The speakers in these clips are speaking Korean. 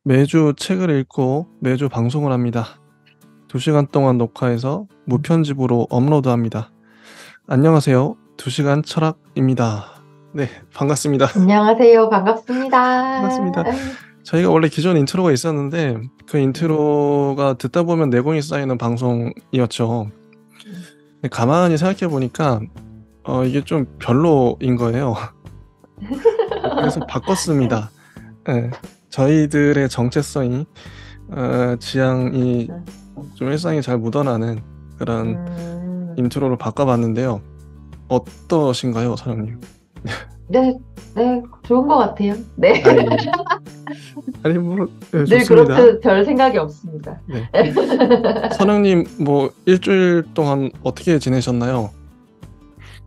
매주 책을 읽고 매주 방송을 합니다. 2시간 동안 녹화해서 무편집으로 업로드합니다. 안녕하세요. 2시간 철학입니다. 네, 반갑습니다. 안녕하세요. 반갑습니다. 반갑습니다. 저희가 원래 기존 인트로가 있었는데 그 네. 인트로가 듣다 보면 내공이 쌓이는 방송이었죠. 근데 가만히 생각해 보니까 이게 좀 별로인 거예요. 그래서 바꿨습니다. 예. 저희들의 정체성이 지향이 음. 좀 일상에 잘 묻어나는 그런 음. 인트로로 바꿔봤는데요. 어떠신가요, 사장님? 네. 네. 좋은 것 같아요. 네. 아니 뭐 네, 늘 좋습니다. 그렇듯 별 생각이 없습니다. 네. 선영님 뭐 일주일 동안 어떻게 지내셨나요?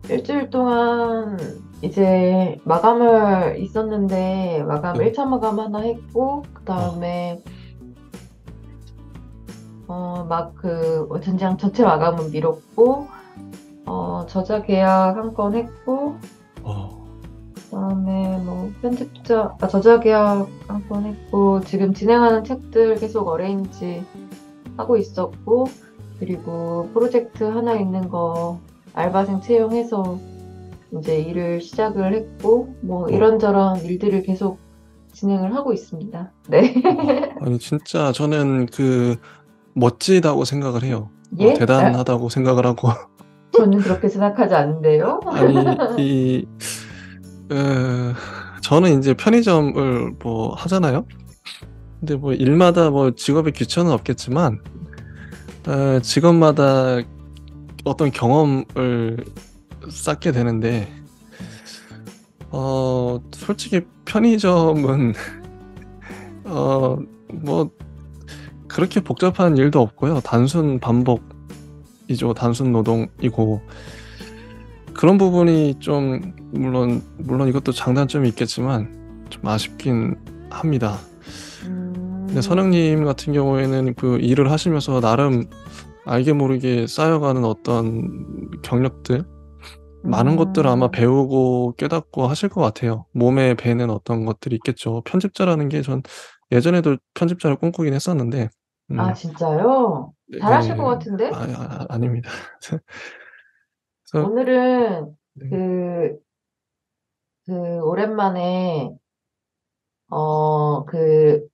일주일 동안 이제 마감을 있었는데 마감 네. 1차 마감 하나 했고 아, 그다음에 막 전장 전체 마감은 미뤘고 저자 계약 한 건 했고 어, 그다음에 뭐 저자 계약 한 건 했고 지금 진행하는 책들 계속 어레인지 하고 있었고 그리고 프로젝트 하나 있는 거 알바생 채용해서 이제 일을 시작을 했고 뭐 어, 이런저런 일들을 계속 진행을 하고 있습니다. 네. 아니 진짜 저는 멋지다고 생각을 해요. 예? 대단하다고 생각을 하고 저는 그렇게 생각하지 않는데요. 아니 저는 이제 편의점을 뭐 하잖아요. 근데 뭐 일마다 뭐 직업의 귀천은 없겠지만 직업마다 어떤 경험을 쌓게 되는데 솔직히 편의점은 뭐 그렇게 복잡한 일도 없고요. 단순 반복이죠. 단순 노동이고 그런 부분이 좀 물론 이것도 장단점이 있겠지만 좀 아쉽긴 합니다. 근데 음. 선영님 같은 경우에는 그 일을 하시면서 나름 알게 모르게 쌓여가는 어떤 경력들 많은 것들을 아마 음. 배우고 깨닫고 하실 것 같아요. 몸에 배는 어떤 것들이 있겠죠. 편집자라는 게 전 예전에도 편집자를 꿈꾸긴 했었는데 아, 진짜요? 잘하실 것 네. 같은데? 아닙니다. 그래서 오늘은 네. 그, 오랜만에, 어, 그,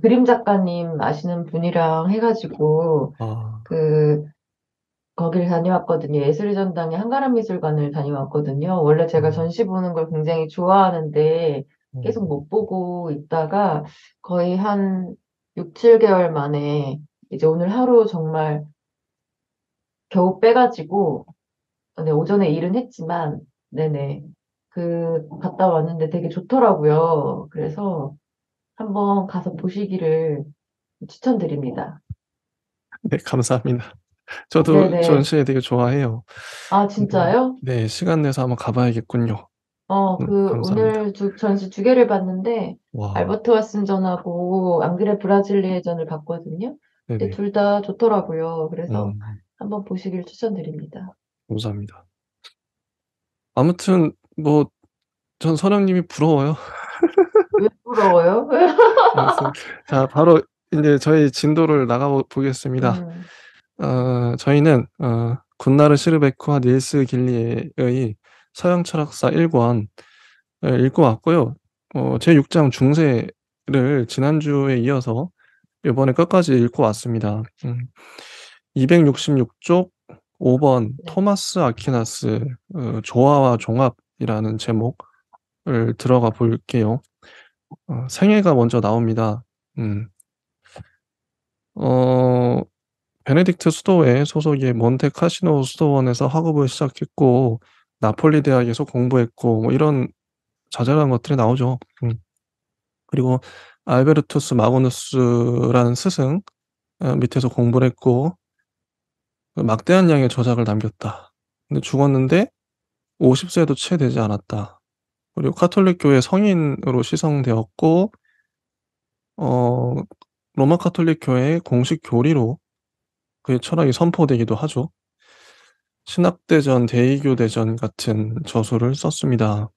그림 작가님 아시는 분이랑 해가지고, 아. 그, 거기를 다녀왔거든요. 예술의 전당의 한가람미술관을 다녀왔거든요. 원래 제가 음. 전시 보는 걸 굉장히 좋아하는데, 계속 음. 못 보고 있다가 거의 한 6, 7개월 만에 이제 오늘 하루 정말 겨우 빼가지고, 네, 오전에 일은 했지만, 네네. 갔다 왔는데 되게 좋더라고요. 그래서 한번 가서 보시기를 추천드립니다. 네, 감사합니다. 저도 네네. 전시회 되게 좋아해요. 아, 근데 진짜요? 네, 시간 내서 한번 가 봐야겠군요. 감사합니다. 오늘 전시 2개를 봤는데, 와. 알버트 왓슨전하고 앙드레 브라질리에전을 봤거든요. 근데 네네. 둘 다 좋더라고요. 그래서 음. 한번 보시길 추천드립니다. 감사합니다. 아무튼 뭐 전 선영님이 부러워요. 왜 부러워요? 알겠습니다. 자, 바로 인제 저희 진도를 나가 보겠습니다. 음. 저희는 군나르 시르베크와 닐스 길리의 서양 철학사 1권 읽고 왔고요. 제 6장 중세를 지난주에 이어서 이번에 끝까지 읽고 왔습니다. 266쪽 5번 네. 토마스 아퀴나스 조화와 종합이라는 제목을 들어가 볼게요. 생애가 먼저 나옵니다. 음. 어 베네딕트 수도회 소속의 몬테 카시노 수도원에서 학업을 시작했고 나폴리 대학에서 공부했고 뭐 이런 자잘한 것들이 나오죠. 그리고 알베르투스 마그누스라는 스승 밑에서 공부를 했고 막대한 양의 저작을 남겼다. 근데 죽었는데 50 세도 채 되지 않았다. 그리고 카톨릭 교회 성인으로 시성되었고 어 로마 카톨릭 교회의 공식 교리로 그의 철학이 선포되기도 하죠. 신학대전, 대의교대전 같은 저술을 썼습니다.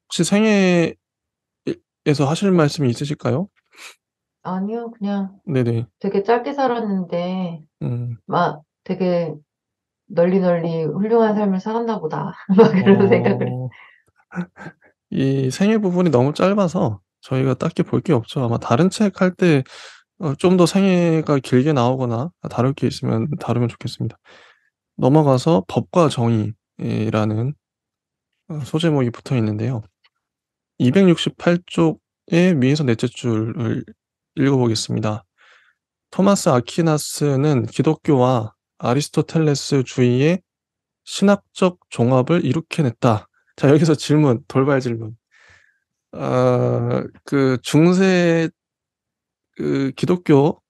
혹시 생애에서 하실 말씀이 있으실까요? 아니요, 그냥 네네. 되게 짧게 살았는데, 음. 막 되게 널리 널리 훌륭한 삶을 살았나 보다. 막 그런 생각을. 어. 이 생애 부분이 너무 짧아서 저희가 딱히 볼 게 없죠. 아마 다른 책 할 때 좀 더 생애가 길게 나오거나 다룰 게 있으면 다루면 좋겠습니다. 넘어가서 법과 정의라는 소제목이 붙어 있는데요. 268 쪽의 위에서 넷째 줄을 읽어 보겠습니다. 토마스 아퀴나스는 기독교와 아리스토텔레스주의의 신학적 종합을 이룩해냈다. 자, 여기서 질문, 돌발 질문. 그 중세 그 기독교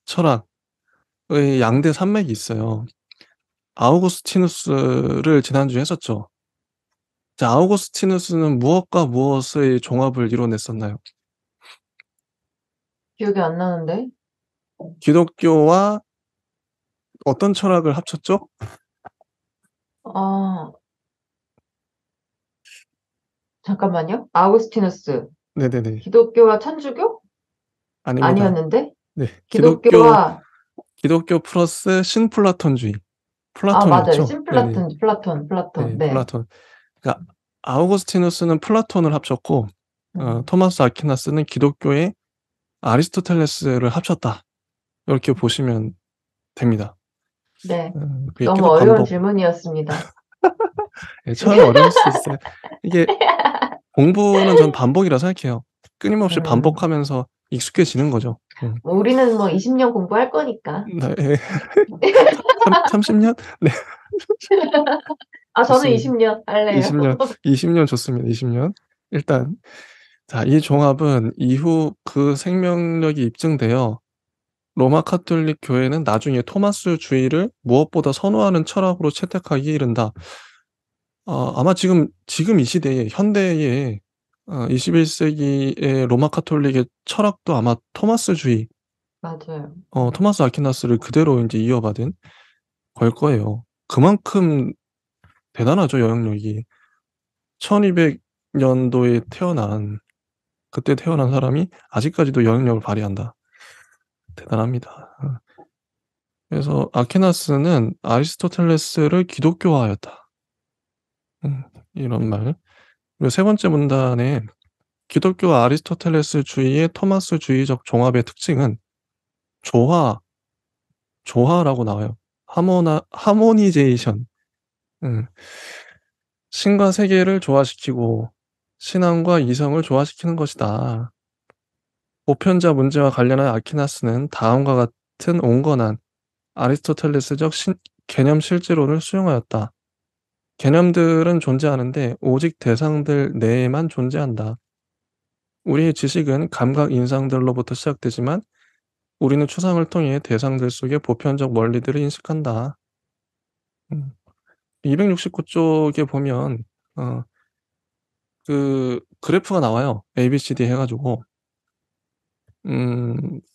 철학의 양대 산맥이 있어요. 아우구스티누스를 지난주에 했었죠. 자, 아우구스티누스는 무엇과 무엇의 종합을 이뤄냈었나요? 기억이 안 나는데? 기독교와 어떤 철학을 합쳤죠? 아, 잠깐만요. 아우구스티누스. 네네네. 기독교와 천주교? 아닙니다. 아니었는데? 네. 기독교와, 기독교 플러스 신플라톤주의. 아, 맞아요. 플라톤이었죠? 네네. 플라톤. 네. 네. 플라톤. 그러니까 아우구스티누스는 플라톤을 합쳤고 음, 토마스 아퀴나스는 기독교의 아리스토텔레스를 합쳤다. 이렇게 보시면 됩니다. 네. 그게 너무 계속 어려운 반복. 질문이었습니다. 예, 처음에 어려울 수 있어요. 이게 공부는 전 반복이라 생각해요. 끊임없이 음, 반복하면서 익숙해지는 거죠. 뭐 우리는 뭐 20년 공부할 거니까. 네. 예. 30년? 네. 아, 저는 좋습니다. 20년 할래요. 20년 좋습니다. 20년. 일단 자, 이 종합은 이후 그 생명력이 입증되어 로마 카톨릭 교회는 나중에 토마스주의를 무엇보다 선호하는 철학으로 채택하기에 이른다. 아마 지금 이 시대에 현대의 21 세기의 로마 카톨릭의 철학도 아마 토마스주의, 맞아요. 토마스 아퀴나스를 그대로 인제 이어받은 걸 거예요. 그만큼 대단하죠, 영향력이. 1200 년도에 그때 태어난 사람이 아직까지도 영향력을 발휘한다. 대단합니다. 그래서 아퀴나스는 아리스토텔레스를 기독교화하였다. 이런 말. 그리고 세 번째 문단에 기독교 아리스토텔레스주의의 토마스주의적 종합의 특징은 조화, 조화라고 나와요. 하모니제이션. 음. 신과 세계를 조화시키고 신앙과 이성을 조화시키는 것이다. 보편자 문제와 관련한 아퀴나스는 다음과 같은 온건한 아리스토텔레스적 개념 실제론을 수용하였다. 개념들은 존재하는데 오직 대상들 내에만 존재한다. 우리의 지식은 감각 인상들로부터 시작되지만 우리는 추상을 통해 대상들 속의 보편적 원리들을 인식한다. 음. 269 쪽에 보면 어 그 그래프가 나와요. ABCD 해 가지고.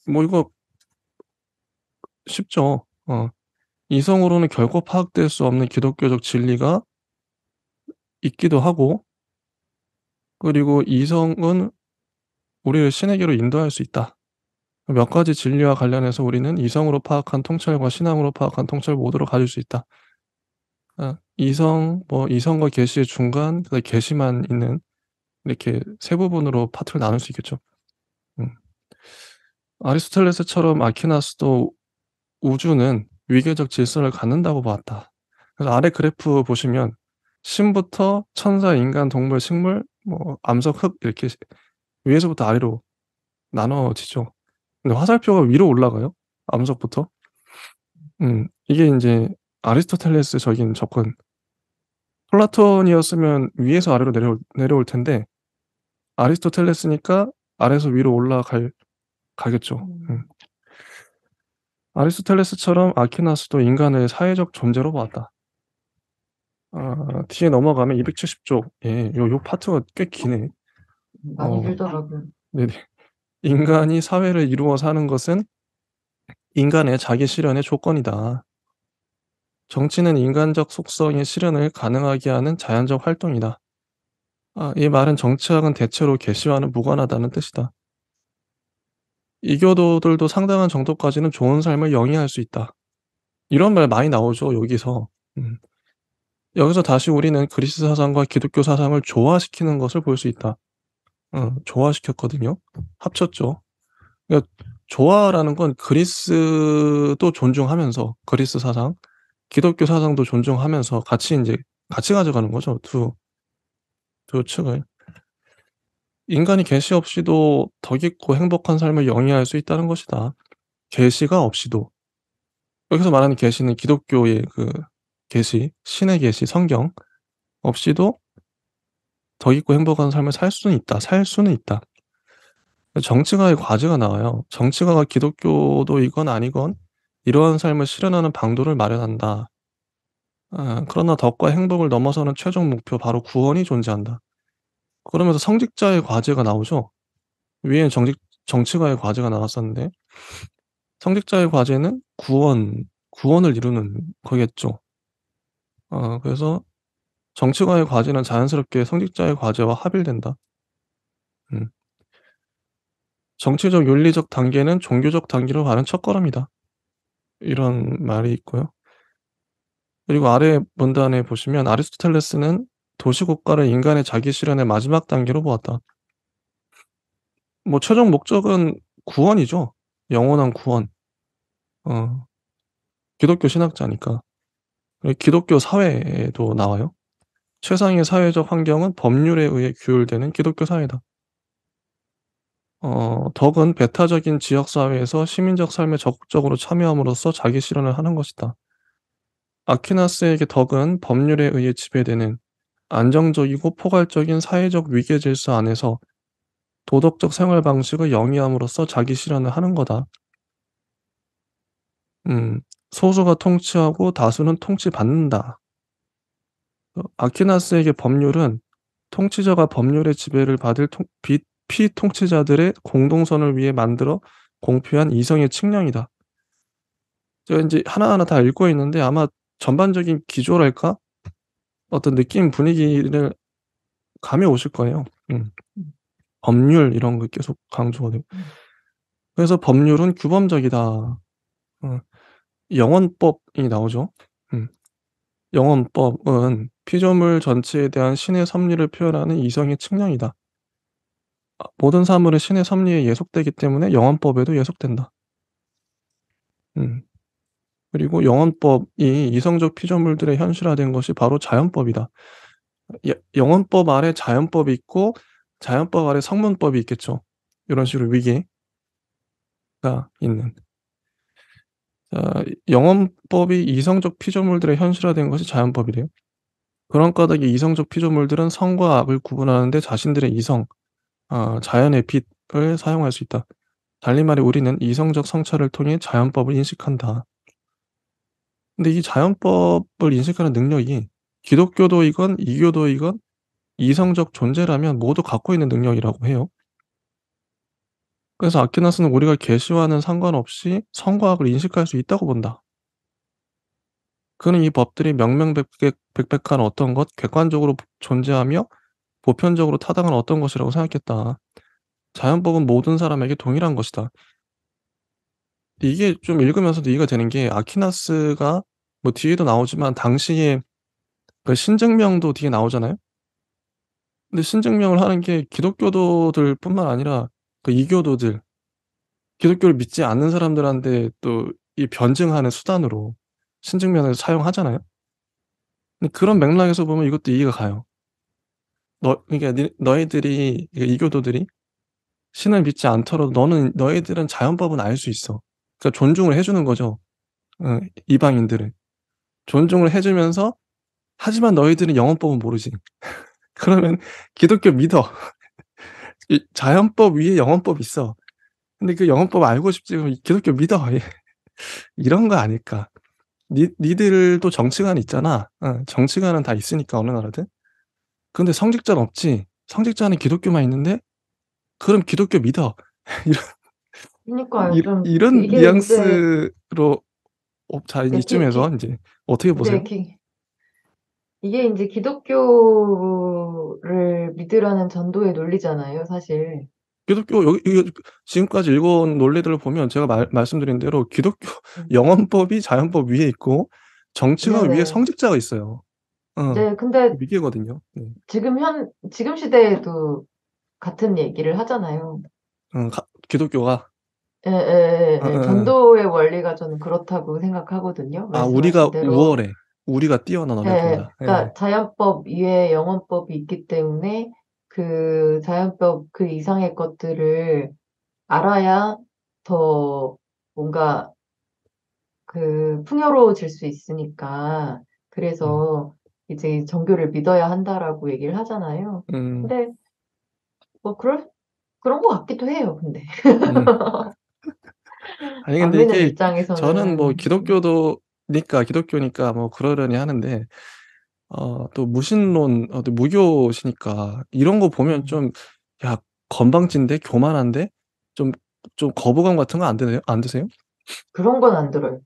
뭐 이거 쉽죠. 이성으로는 결코 파악될 수 없는 기독교적 진리가 있기도 하고, 그리고 이성은 우리를 신에게로 인도할 수 있다. 몇 가지 진리와 관련해서 우리는 이성으로 파악한 통찰과 신앙으로 파악한 통찰 모두를 가질 수 있다. 이성과 계시의 중간, 그다음에 계시만 있는 이렇게 세 부분으로 파트를 나눌 수 있겠죠. 음. 아리스토텔레스처럼 아퀴나스도 우주는 위계적 질서를 갖는다고 보았다. 그래서 아래 그래프 보시면 신부터 천사, 인간, 동물, 식물, 뭐 암석, 흙 이렇게 위에서부터 아래로 나눠지죠. 근데 화살표가 위로 올라가요, 암석부터. 이게 인제 아리스토텔레스적인 접근. 플라톤이었으면 위에서 아래로 내려올 텐데 아리스토텔레스니까 아래에서 위로 가겠죠. 음, 아리스토텔레스처럼 아퀴나스도 인간을 사회적 존재로 보았다. 뒤에 넘어가면 270 쪽에 요 파트가 꽤 기네. 많이 어 들더라고요. 네네. 인간이 사회를 이루어 사는 것은 인간의 자기 실현의 조건이다. 정치는 인간적 속성의 실현을 가능하게 하는 자연적 활동이다. 이 말은 정치학은 대체로 계시와는 무관하다는 뜻이다. 이교도들도 상당한 정도까지는 좋은 삶을 영위할 수 있다. 이런 말 많이 나오죠 여기서. 음. 여기서 다시 우리는 그리스 사상과 기독교 사상을 조화시키는 것을 볼 수 있다. 조화시켰거든요. 합쳤죠. 그러니까 조화라는 건 그리스도 존중하면서 그리스 사상, 기독교 사상도 존중하면서 같이 인제 같이 가져가는 거죠 두 측을. 인간이 계시 없이도 덕있고 행복한 삶을 영위할 수 있다는 것이다. 계시가 없이도. 여기서 말하는 계시는 기독교의 그 계시, 신의 계시, 성경 없이도 덕있고 행복한 삶을 살 수는 있다. 살 수는 있다. 정치가의 과제가 나와요. 정치가가 기독교도이건 아니건 이러한 삶을 실현하는 방도를 마련한다. 그러나 덕과 행복을 넘어서는 최종 목표 바로 구원이 존재한다. 그러면서 성직자의 과제가 나오죠. 위에는 정치가의 과제가 나왔었는데 성직자의 과제는 구원을 이루는 거겠죠. 그래서 정치가의 과제는 자연스럽게 성직자의 과제와 합일된다. 음. 정치적 윤리적 단계는 종교적 단계로 가는 첫걸음이다. 이런 말이 있고요. 그리고 아래 문단에 보시면 아리스토텔레스는 도시국가를 인간의 자기 실현의 마지막 단계로 보았다. 뭐 최종 목적은 구원이죠. 영원한 구원. 어 기독교 신학자니까. 그리고 기독교 사회에도 나와요. 최상의 사회적 환경은 법률에 의해 규율되는 기독교 사회다. 덕은 배타적인 지역 사회에서 시민적 삶에 적극적으로 참여함으로써 자기 실현을 하는 것이다. 아퀴나스에게 덕은 법률에 의해 지배되는 안정적이고 포괄적인 사회적 위계 질서 안에서 도덕적 생활 방식을 영위함으로써 자기 실현을 하는 거다. 소수가 통치하고 다수는 통치받는다. 아퀴나스에게 법률은 통치자가 법률의 지배를 받을 피통치자들의 공동선을 위해 만들어 공표한 이성의 측량이다. 제가 인제 하나하나 다 읽고 있는데 아마 전반적인 기조랄까? 어떤 느낌 분위기를 감이 오실 거예요. 법률 이런 거 계속 강조가 되고. 그래서 법률은 규범적이다. 영언법이 나오죠. 음. 영언법은 피조물 전체에 대한 신의 섭리를 표현하는 이성의 측량이다. 모든 사물은 신의 섭리에 예속되기 때문에 영언법에도 예속된다. 음. 그리고 영언법이 이성적 피조물들에 현실화된 것이 바로 자연법이다. 영언법 아래 자연법이 있고 자연법 아래 성문법이 있겠죠. 요런 식으로 위계가 있는. 영언법이 이성적 피조물들에 현실화된 것이 자연법이래요. 그런 까닭에 이성적 피조물들은 선과 악을 구분하는 데 자신들의 이성, 자연의 빛을 사용할 수 있다. 달리 말해 우리는 이성적 성찰을 통해 자연법을 인식한다. 근데 이 자연법을 인식하는 능력이 기독교도이건 이교도이건 이성적 존재라면 모두 갖고 있는 능력이라고 해요. 그래서 아퀴나스는 우리가 계시와는 상관없이 선과 악을 인식할 수 있다고 본다. 그는 이 법들이 명명백백한 어떤 것, 객관적으로 존재하며 보편적으로 타당한 어떤 것이라고 생각했다. 자연법은 모든 사람에게 동일한 것이다. 이게 좀 읽으면서도 이해가 되는 게 아퀴나스가 뭐 뒤에도 나오지만 당시에 그 신증명도 뒤에 나오잖아요. 근데 신증명을 하는 게 기독교도들뿐만 아니라 그 이교도들, 기독교를 믿지 않는 사람들한테 또 이 변증하는 수단으로 신증명을 사용하잖아요. 근데 그런 맥락에서 보면 이것도 이해가 가요. 그러니까 너희들이 이교도들이 신을 믿지 않더라도 너희들은 자연법은 알 수 있어. 그러니까 존중을 해 주는 거죠. 이방인들을. 존중을 해 주면서 하지만 너희들은 영언법은 모르지. 그러면 기독교 믿어. 이 자연법 위에 영언법 있어. 근데 그 영언법 알고 싶지 그럼 기독교 믿어. 이런 거 아닐까. 니들도 정치관 있잖아. 정치관은 다 있으니까 어느 나라든. 근데 성직자는 없지. 성직자는 기독교만 있는데 그럼 기독교 믿어. 이런 그니까요. 좀 이런 이게 인제 뉘앙스로 자 네 기 이쯤에서 기 인제 어떻게 네 보세요? 기 이게 인제 기독교를 믿으라는 전도의 논리잖아요 사실. 기독교 여기 이게 지금까지 읽어온 논리들을 보면 제가 말씀드린 대로 기독교 음. 영헌법이 자연법 위에 있고 정치가 위에 네네. 성직자가 있어요. 어. 네. 근데 위계거든요. 네. 지금 시대에도 같은 얘기를 하잖아요. 기독교가 예예예예. 어어어. 전도의 원리가 저는 그렇다고 생각하거든요. 아 말씀하신 우리가 대로 우월해. 우리가 뛰어난 예예. 너네보다. 예. 그러니까 자연법 위에 영헌법이 있기 때문에 그 자연법 그 이상의 것들을 알아야 더 뭔가 풍요로워질 수 있으니까 음. 그래서 이제 "종교를 믿어야 한다."라고 얘기를 하잖아요. 음. 근데 뭐 그런 것 같기도 해요 근데. 음. 아니 안 근데 믿는 이게 저는 뭐 입장에서는 기독교니까 뭐 그러려니 하는데 또 무신론 또 무교시니까 이런 거 보면 음 좀 '야 건방진데? 교만한데?' 좀 거부감 같은 거 안 드세요? 그런 건 안 들어요.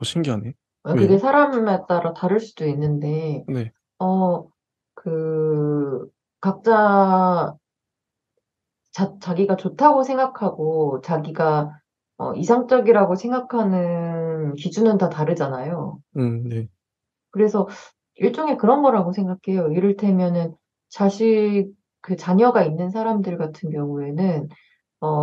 신기하네. 그게 왜요? 사람에 따라 다를 수도 있는데 네. 어 그 각자 자기가 좋다고 생각하고 자기가 이상적이라고 생각하는 기준은 다 다르잖아요. 네. 그래서 일종의 그런 거라고 생각해요. 이를테면은 자식 자녀가 있는 사람들 같은 경우에는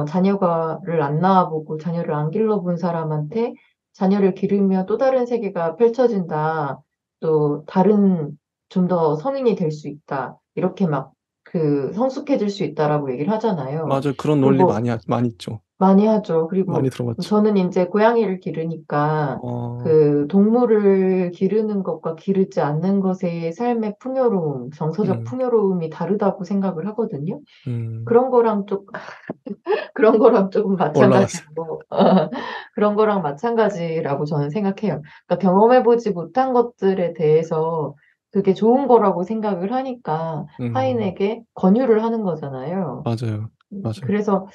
자녀가를 안 낳아 보고 자녀를 안 길러 본 사람한테 "자녀를 기르면 또 다른 세계가 펼쳐진다. 또 다른 좀 더 성인이 될 수 있다." 이렇게 막 "성숙해질 수 있다."라고 얘기를 하잖아요. 맞아요. 그런 논리 그리고 많이 있죠. 많이 하죠. 많이 그리고 들어봤죠. 저는 인제 고양이를 기르니까 어. 동물을 기르는 것과 기르지 않는 것의 삶의 풍요로움, 정서적 음. 풍요로움이 다르다고 생각을 하거든요. 음. 그런 거랑 쪼 그런 거랑 쪼금 올라갔어요. 마찬가지로 그런 거랑 마찬가지라고 저는 생각해요. 그러니까 경험해 보지 못한 것들에 대해서 그게 좋은 거라고 생각을 하니까 음. 타인에게 권유를 하는 거잖아요. 맞아요. 맞아요. 그래서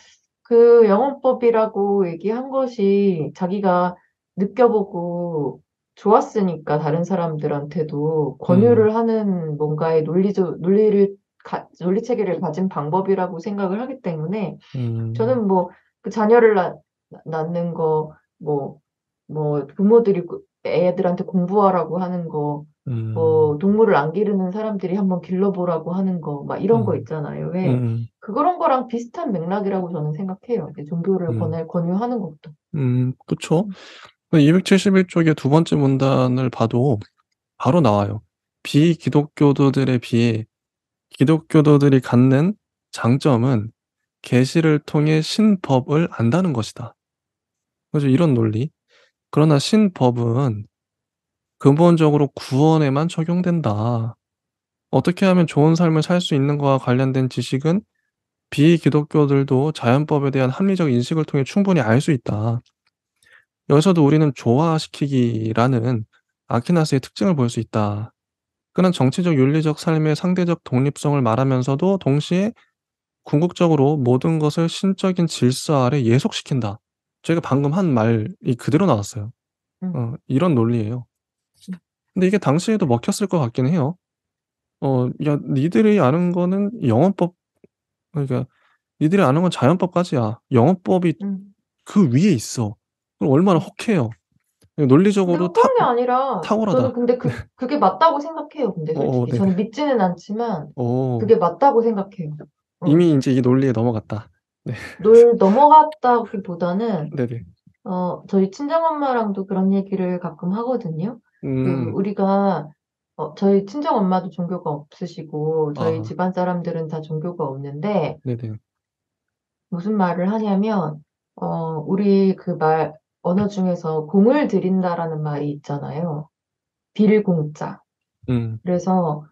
영어법이라고 얘기한 것이 자기가 느껴보고 좋았으니까 다른 사람들한테도 음. 권유를 하는 뭔가의 논리 체계를 가진 방법이라고 생각을 하기 때문에 음. 저는 뭐 자녀를 낳는 거 부모들이 애들한테 공부하라고 하는 거 음. 동물을 안 기르는 사람들이 한번 길러 보라고 하는 거 막 이런 거 음. 있잖아요. 왜 음음. 그런 거랑 비슷한 맥락이라고 저는 생각해요. 이제 종교를 음. 권유하는 것도. 그쵸. 음. 그 271 쪽의 두 번째 문단을 봐도 바로 나와요. 비기독교도들에 비해 기독교도들이 갖는 장점은 계시를 통해 신법을 안다는 것이다. 그죠 이런 논리. 그러나 신법은 근본적으로 구원에만 적용된다. 어떻게 하면 좋은 삶을 살 수 있는가와 관련된 지식은 비기독교들도 자연법에 대한 합리적 인식을 통해 충분히 알 수 있다. 여기서도 우리는 조화시키기라는 아퀴나스의 특징을 볼 수 있다. 그는 정치적 윤리적 삶의 상대적 독립성을 말하면서도 동시에 궁극적으로 모든 것을 신적인 질서 아래 예속시킨다. 저희가 방금 한 말이 그대로 나왔어요. 음. 이런 논리예요. 음. 근데 이게 당시에도 먹혔을 것 같긴 해요. "야 니들이 아는 거는 영어법 그러니까 니들이 아는 건 자연법까지야. 영어법이 음. 그 위에 있어." 그럼 얼마나 음. 혹해요. 근데 논리적으로 그런 게 아니라 저는 탁월하다. 근데 그게 맞다고 생각해요 근데 솔직히. 네네. 저는 믿지는 않지만 어. 그게 맞다고 생각해요. 어. 이미 인제 이 논리에 넘어갔다. 네. 넘어갔다기보다는 네네. 저희 친정엄마랑도 그런 얘기를 가끔 하거든요. 음. 우리가 저희 친정엄마도 종교가 없으시고 저희 아 집안 사람들은 다 종교가 없는데 네네. 무슨 말을 하냐면 우리 언어 중에서 공을 들인다라는 말이 있잖아요. 빌공자. 음. 그래서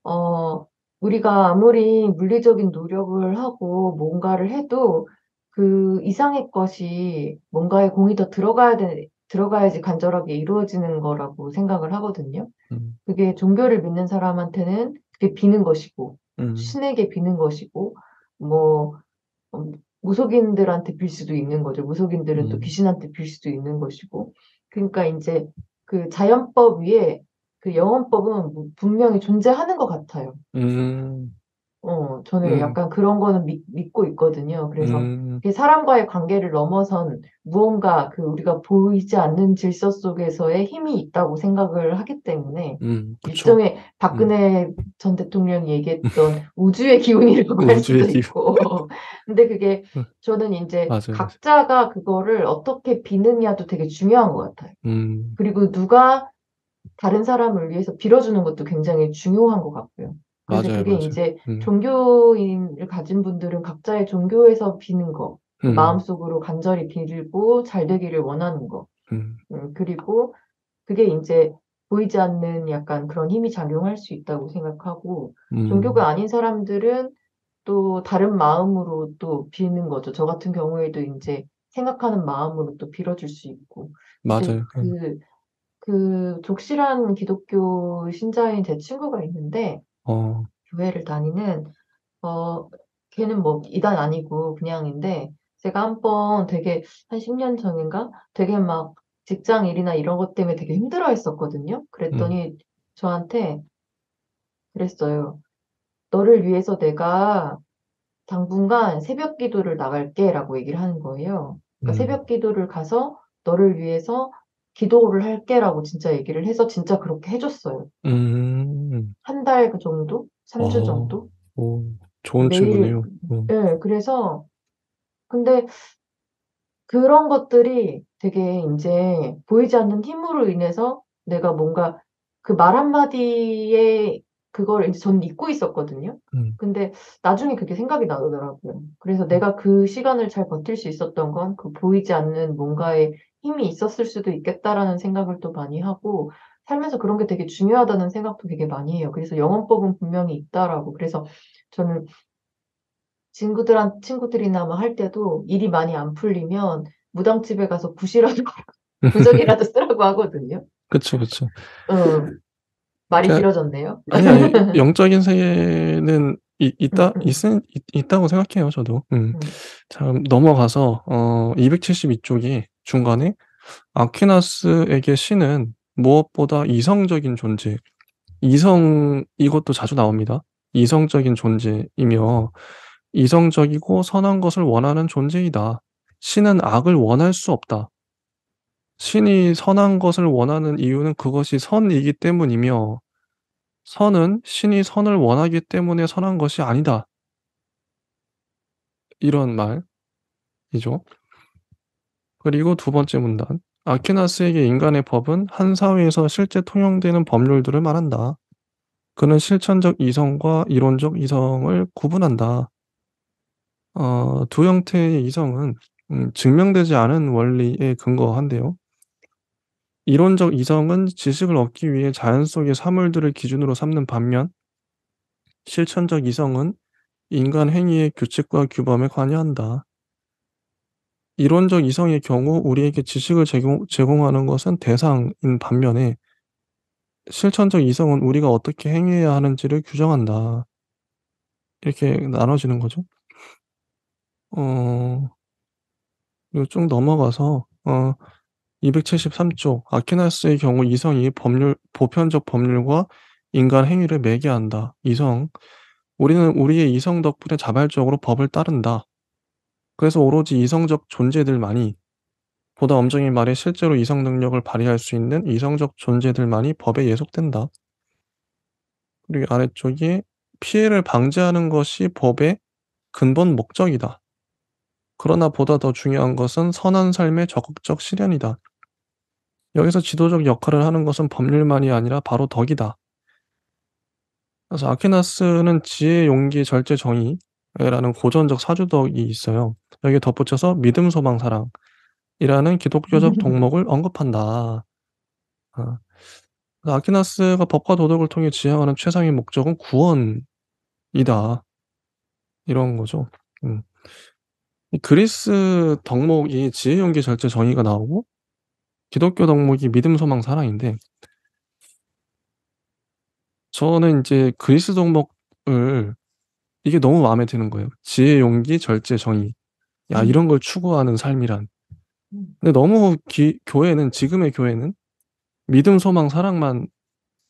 어 우리가 아무리 물리적인 노력을 하고 뭔가를 해도 그 이상의 것이 뭔가에 공이 더 들어가야지 간절하게 이루어지는 거라고 생각을 하거든요. 음. 그게 종교를 믿는 사람한테는 그게 비는 것이고 음. 신에게 비는 것이고 뭐 무속인들한테 빌 수도 있는 거죠. 무속인들은 또 음. 귀신한테 빌 수도 있는 것이고. 그러니까 인제 자연법 위에 영원법은 분명히 존재하는 것 같아요. 음. 저는 음. 약간 그런 거는 믿고 있거든요. 그래서 음. 이게 사람과의 관계를 넘어선 무언가 그 우리가 보이지 않는 질서 속에서의 힘이 있다고 생각을 하기 때문에 그쵸. 일종의 음. 박근혜 전 대통령이 얘기했던 우주의 기운이라고 할 우주의 수도 기운. 있고. 근데 그게 음. 저는 이제 맞아요, 맞아요. 각자가 그거를 어떻게 비느냐도 되게 중요한 것 같아요. 음. 그리고 누가 다른 사람을 위해서 빌어주는 것도 굉장히 중요한 것 같고요. 그래서 맞아요, 그게 맞아요. 이제 음. 종교인을 가진 분들은 각자의 종교에서 비는 거, 그 음. 마음속으로 간절히 빌고 잘 되기를 원하는 거, 음. 그리고 그게 이제 보이지 않는 약간 그런 힘이 작용할 수 있다고 생각하고, 종교가 음. 아닌 사람들은 또 다른 마음으로 또 비는 거죠. 저 같은 경우에도 이제 생각하는 마음으로 또 빌어줄 수 있고. 근데 맞아요. 그 독실한 기독교 신자인 제 친구가 있는데 어. 교회를 다니는 걔는 뭐 이단 아니고 그냥인데 제가 한번 되게 한 10년 전인가 되게 막 직장 일이나 이런 것 때문에 되게 힘들어 했었거든요. 음. 그랬더니 저한테 그랬어요. 너를 위해서 내가 당분간 새벽 기도를 나갈게라고 얘기를 하는 거예요. 그러니까 음. 새벽 기도를 가서 너를 위해서 기도를 할게라고 진짜 얘기를 해서 진짜 그렇게 해줬어요. 음. 한 달 그 정도? 3주 어. 정도? 오, 좋은 매일, 친구네요. 예, 그래서, 근데 그런 것들이 되게 이제 보이지 않는 힘으로 인해서 내가 뭔가 그 말 한마디에 그걸 이제 전 잊고 있었거든요. 음. 근데 나중에 그게 생각이 나더라고요. 그래서 내가 그 시간을 잘 버틸 수 있었던 건 그 보이지 않는 뭔가에 힘이 있었을 수도 있겠다라는 생각을 또 많이 하고 살면서 그런 게 되게 중요하다는 생각도 되게 많이 해요. 그래서 영혼법은 분명히 있다라고. 그래서 저는 친구들이나 뭐 할 때도 일이 많이 안 풀리면 무당집에 가서 굿이라도 부적이라도 쓰라고 하거든요. 그쵸, 그쵸. 어, 말이 그러니까 길어졌네요. 아니, 영적인 세계는 음, 음, 있다고 생각해요, 저도. 음. 자, 넘어가서 272쪽이 중간에 아퀴나스에게 신은 무엇보다 이성적인 존재, 이것도 자주 나옵니다. 이성적인 존재이며 이성적이고 선한 것을 원하는 존재이다. 신은 악을 원할 수 없다. 신이 선한 것을 원하는 이유는 그것이 선이기 때문이며 선은 신이 선을 원하기 때문에 선한 것이 아니다. 이런 말이죠. 그리고 두 번째 문단. 아퀴나스에게 인간의 법은 한 사회에서 실제 통용되는 법률들을 말한다. 그는 실천적 이성과 이론적 이성을 구분한다. 두 형태의 이성은 증명되지 않은 원리에 근거한데요. 이론적 이성은 지식을 얻기 위해 자연 속의 사물들을 기준으로 삼는 반면 실천적 이성은 인간 행위의 규칙과 규범에 관여한다. 이론적 이성의 경우 우리에게 지식을 제공하는 것은 대상인 반면에 실천적 이성은 우리가 어떻게 행해야 하는지를 규정한다. 이렇게 나눠지는 거죠. 어, 그리고 쭉 넘어가서 273쪽 아퀴나스의 경우 이성이 보편적 법률과 인간 행위를 매개한다. 이성. 우리는 우리의 이성 덕분에 자발적으로 법을 따른다. 그래서 오로지 이성적 존재들만이 보다 엄정히 말해 실제로 이성 능력을 발휘할 수 있는 이성적 존재들만이 법에 예속된다. 그리고 아래쪽이 피해를 방지하는 것이 법의 근본 목적이다. 그러나 보다 더 중요한 것은 선한 삶의 적극적 실현이다. 여기서 지도적 역할을 하는 것은 법률만이 아니라 바로 덕이다. 그래서 아퀴나스는 지혜, 용기, 절제, 정의라는 고전적 사주덕이 있어요. 여기에 덧붙여서 믿음, 소망, 사랑이라는 기독교적 동목을 언급한다. 아, 아퀴나스가 법과 도덕을 통해 지향하는 최상의 목적은 구원이다. 이런 거죠. 음. 이 그리스 덕목이 지혜, 용기, 절제, 정의가 나오고 기독교 덕목이 믿음, 소망, 사랑인데 저는 이제 그리스 덕목을 이게 너무 마음에 드는 거예요. 지혜, 용기, 절제, 정의. 야, 이런 걸 추구하는 삶이란. 근데 너무 교회는 지금의 교회는 믿음, 소망, 사랑만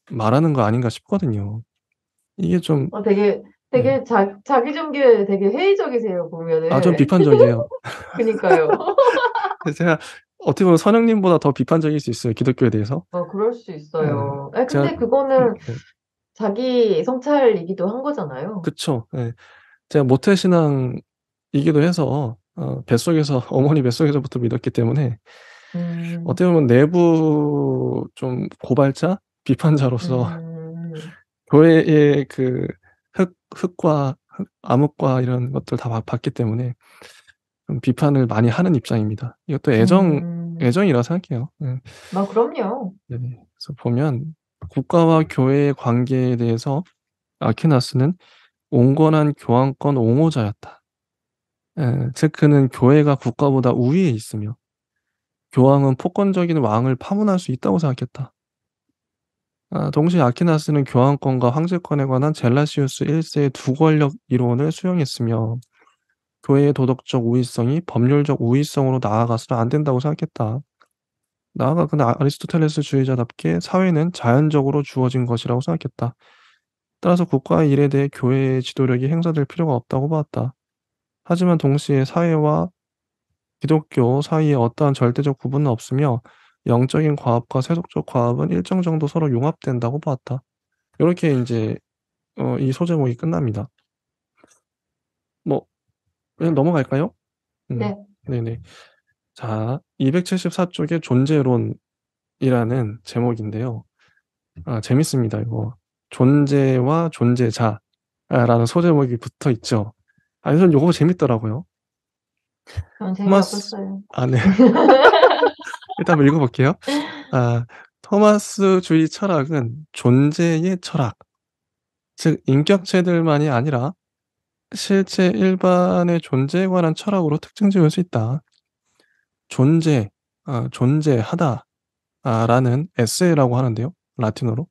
말하는 거 아닌가 싶거든요. 이게 좀 되게 네. 되게 자기 종교에 되게 회의적이세요, 좀 보면은. 비판적이에요. 그니까요. 그래서 제가 어떻게 보면 선영님보다 더 비판적일 수 있어요, 기독교에 대해서. 그럴 수 예. 있어요. 아, 제가 근데 그거는 네. 자기 성찰이기도 한 거잖아요. 그쵸. 예. 제가 모태신앙이기도 해서 뱃속에서 어머니 뱃속에서부터 믿었기 때문에 음, 어떻게 보면 내부 좀 고발자, 비판자로서 음, 교회의 그 흑과 암흑과 이런 것들 다 봤기 때문에 좀 비판을 많이 하는 입장입니다. 이것도 음, 애정이라 생각해요. 예. 그럼요. 네네. 그래서 보면 국가와 교회의 관계에 대해서 아퀴나스는 "온건한 교황권 옹호자였다." 예. 즉 그는 교회가 국가보다 우위에 있으며 교황은 폭권적인 왕을 파문할 수 있다고 생각했다. 동시에 아퀴나스는 교황권과 황제권에 관한 젤라시우스 1 세의 두 권력 이론을 수용했으며 교회의 도덕적 우위성이 법률적 우위성으로 나아가서는 안 된다고 생각했다. 나아가 그는 아리스토텔레스주의자답게 사회는 자연적으로 주어진 것이라고 생각했다. 따라서 국가의 일에 대해 교회의 지도력이 행사될 필요가 없다고 보았다. 하지만 동시에 사회와 기독교 사이에 어떠한 절대적 구분은 없으며 영적인 과업과 세속적 과업은 일정 정도 서로 융합된다고 보았다. 요렇게 인제 이 소제목이 끝납니다. 뭐 그냥 넘어갈까요? 음. 네. 네네. 자 274 쪽에 존재론이라는 제목인데요. 재밌습니다 이거. 존재와 존재자라는 소제목이 붙어 있죠. 저는 요거 재밌더라고요. 전 토마스 재미없었어요. 네. 일단 한번 읽어 볼게요. 토마스주의 철학은 존재의 철학, 즉 인격체들만이 아니라 실제 일반의 존재에 관한 철학으로 특징 지을 수 있다. 존재, 존재하다 라는 에세이라고 하는데요, 라틴어로.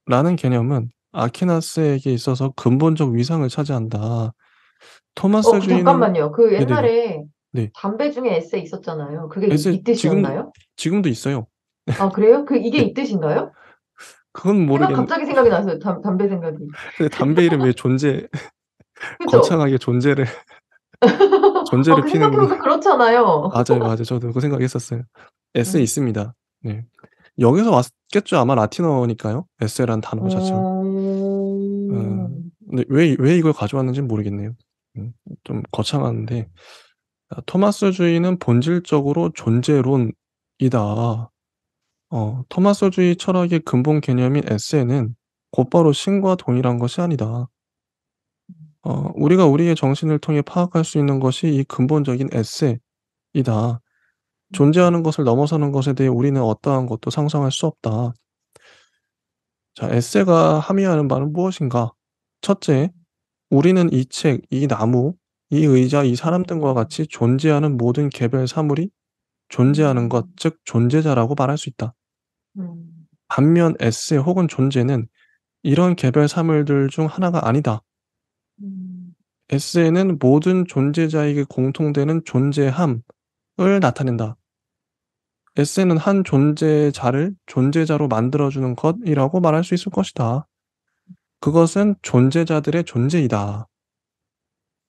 라는 개념은 아퀴나스에게 있어서 근본적 위상을 차지한다. 토마스주의는 잠깐만요. 그 네네네. 옛날에 네. 담배 중에 에세 있었잖아요. 그게 에세이 이 뜻이었나요? 지금도 있어요. 아, 그래요? 이게 네. 이 뜻인가요? 그건 모르겠는 갑자기 생각이 났어요. 담배 생각이. 근데 담배 이름에 존재 그죠? 거창하게 존재를 그 피는구나. 생각해보니까 그렇잖아요. 맞아요, 맞아요. 저도 그 생각했었어요. 에세 음. 있습니다. 네. 여기서 왔겠죠. 아마 라틴어니까요, 에세라는 단어 자체가. 근데 왜 이걸 가져왔는지는 모르겠네요. 좀 거창한데 토마스주의는 본질적으로 존재론이다. 토마스주의 철학의 근본 개념인 에세는 곧바로 신과 동일한 것이 아니다. 우리가 우리의 정신을 통해 파악할 수 있는 것이 이 근본적인 에세이다. 존재하는 것을 넘어서는 것에 대해 우리는 어떠한 것도 상상할 수 없다. 자, 에세가 함의하는 바는 무엇인가? 첫째, 우리는 이 책, 이 나무, 이 의자, 이 사람 등과 같이 존재하는 모든 개별 사물이 존재하는 것, 음, 즉 존재자라고 말할 수 있다. 음, 반면 에세 혹은 존재는 이런 개별 사물들 중 하나가 아니다. 음, 에세는 모든 존재자에게 공통되는 존재함을 나타낸다. 에세는 한 존재자를 존재자로 만들어주는 것이라고 말할 수 있을 것이다. 그것은 존재자들의 존재이다.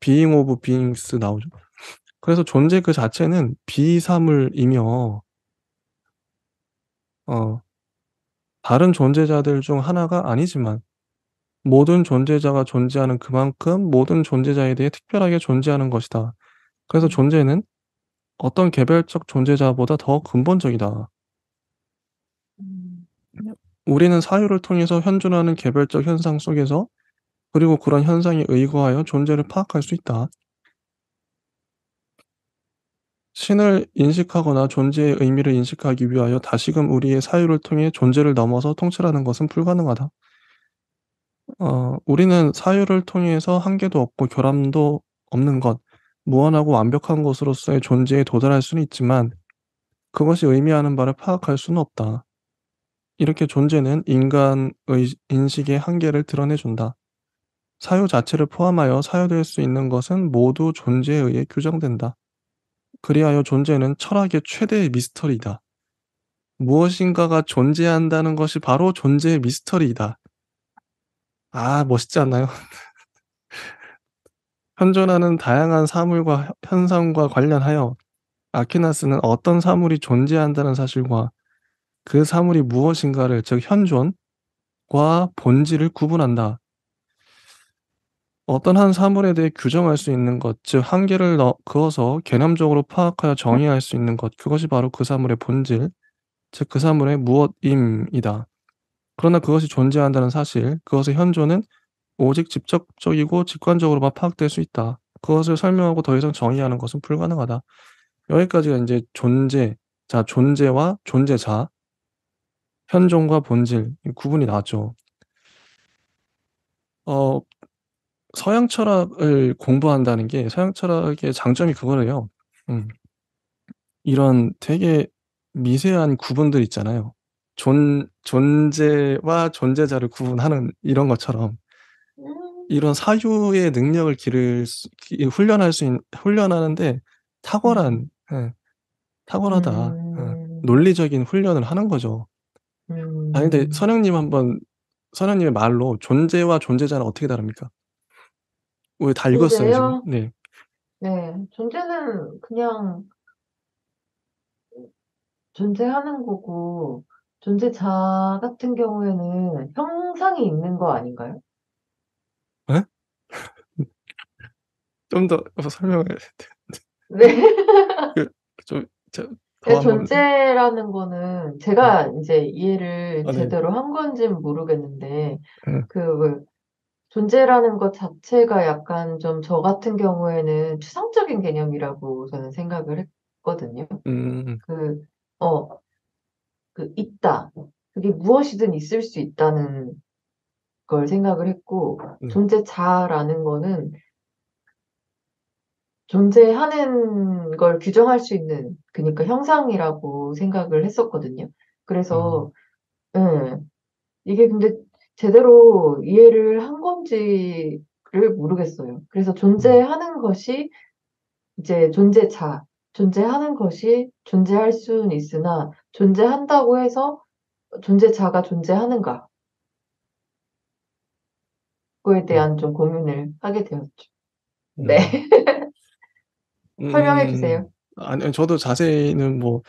being of beings 나오죠. 그래서 존재 그 자체는 비사물이며 어 다른 존재자들 중 하나가 아니지만 모든 존재자가 존재하는 그만큼 모든 존재자에 대해 특별하게 존재하는 것이다. 그래서 존재는 어떤 개별적 존재자보다 더 근본적이다. 음, 우리는 사유를 통해서 현존하는 개별적 현상 속에서 그리고 그런 현상에 의거하여 존재를 파악할 수 있다. 신을 인식하거나 존재의 의미를 인식하기 위하여 다시금 우리의 사유를 통해 존재를 넘어서 통찰하는 것은 불가능하다. 우리는 사유를 통해서 한계도 없고 결함도 없는 것, 무한하고 완벽한 것으로서의 존재에 도달할 수는 있지만 그것이 의미하는 바를 파악할 수는 없다. 이렇게 존재는 인간의 인식의 한계를 드러내준다. 사유 자체를 포함하여 사유될 수 있는 것은 모두 존재에 의해 규정된다. 그리하여 존재는 철학의 최대의 미스터리이다. 무엇인가가 존재한다는 것이 바로 존재의 미스터리이다. 멋있지 않나요? 현존하는 다양한 사물과 현상과 관련하여 아퀴나스는 어떤 사물이 존재한다는 사실과 그 사물이 무엇인가를, 즉 현존과 본질을 구분한다. 어떤 한 사물에 대해 규정할 수 있는 것, 즉 한계를 그어서 개념적으로 파악하여 정의할 수 있는 것, 그것이 바로 그 사물의 본질, 즉 그 사물의 무엇임이다. 그러나 그것이 존재한다는 사실, 그것의 현존은 오직 직접적이고 직관적으로만 파악될 수 있다. 그것을 설명하고 더 이상 정의하는 것은 불가능하다. 여기까지가 인제 존재와 존재자, 현존과 본질, 이 구분이 나왔죠. 어 서양 철학을 공부한다는 게, 서양 철학의 장점이 그거래요. 음. 이런 되게 미세한 구분들 있잖아요. 존재와 존재자를 구분하는 이런 것처럼, 음. 이런 사유의 능력을 기를 수 기 훈련할 수 있는, 훈련하는데 음. 탁월한, 예, 탁월하다. 음. 논리적인 훈련을 하는 거죠. 근데 음. 선생님의 말로 존재와 존재자는 어떻게 다릅니까? 왜 다 읽었어요 지금? 존재요? 네. 네. 존재는 그냥 존재하는 거고 존재자 같은 경우에는 형상이 있는 거 아닌가요? 예? 좀 더 설명을 네. 그 좀 더 예 한번. 존재라는 거는 네. 제가 인제 이해를 네. 제대로 한 건지는 모르겠는데 예. 그 존재라는 것 자체가 약간 좀 저 같은 경우에는 추상적인 개념이라고 저는 생각을 했거든요. 음. 그 어 있다. 그게 무엇이든 있을 수 있다는 걸 생각을 했고 네. 존재자라는 거는 존재하는 걸 규정할 수 있는 그니까 형상이라고 생각을 했었거든요. 음. 그래서 예. 이게 근데 제대로 이해를 한 건지를 모르겠어요. 그래서 음. 존재하는 것이 이제 존재자, 존재하는 것이 존재할 수는 있으나 존재한다고 해서 존재자가 존재하는가 그거에 네. 대한 좀 고민을 하게 되었죠. 네. 음. 설명해 음음음. 주세요. 아니요. 저도 자세히는 뭐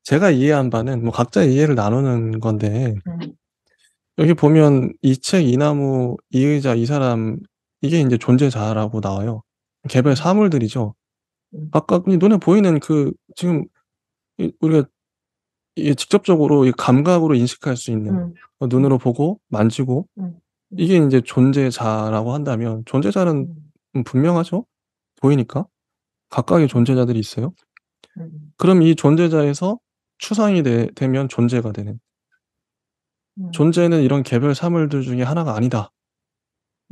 제가 이해한 바는 뭐 각자의 이해를 나누는 건데, 음. 여기 보면 이 책, 이 나무, 이 의자, 이 사람, 이게 인제 존재자라고 나와요. 개별 음. 사물들이죠. 음. 각각 이 눈에 보이는 그 지금 우리가 이게 직접적으로 이 감각으로 인식할 수 있는, 음. 눈으로 음. 보고 만지고, 음. 음. 이게 인제 존재자라고 한다면, 존재자는 음. 분명하죠. 보이니까. 각각의 음. 존재자들이 있어요. 음. 그럼 이 존재자에서 추상이 되면 존재가 되는. 음. 존재는 이런 개별 사물들 중에 하나가 아니다.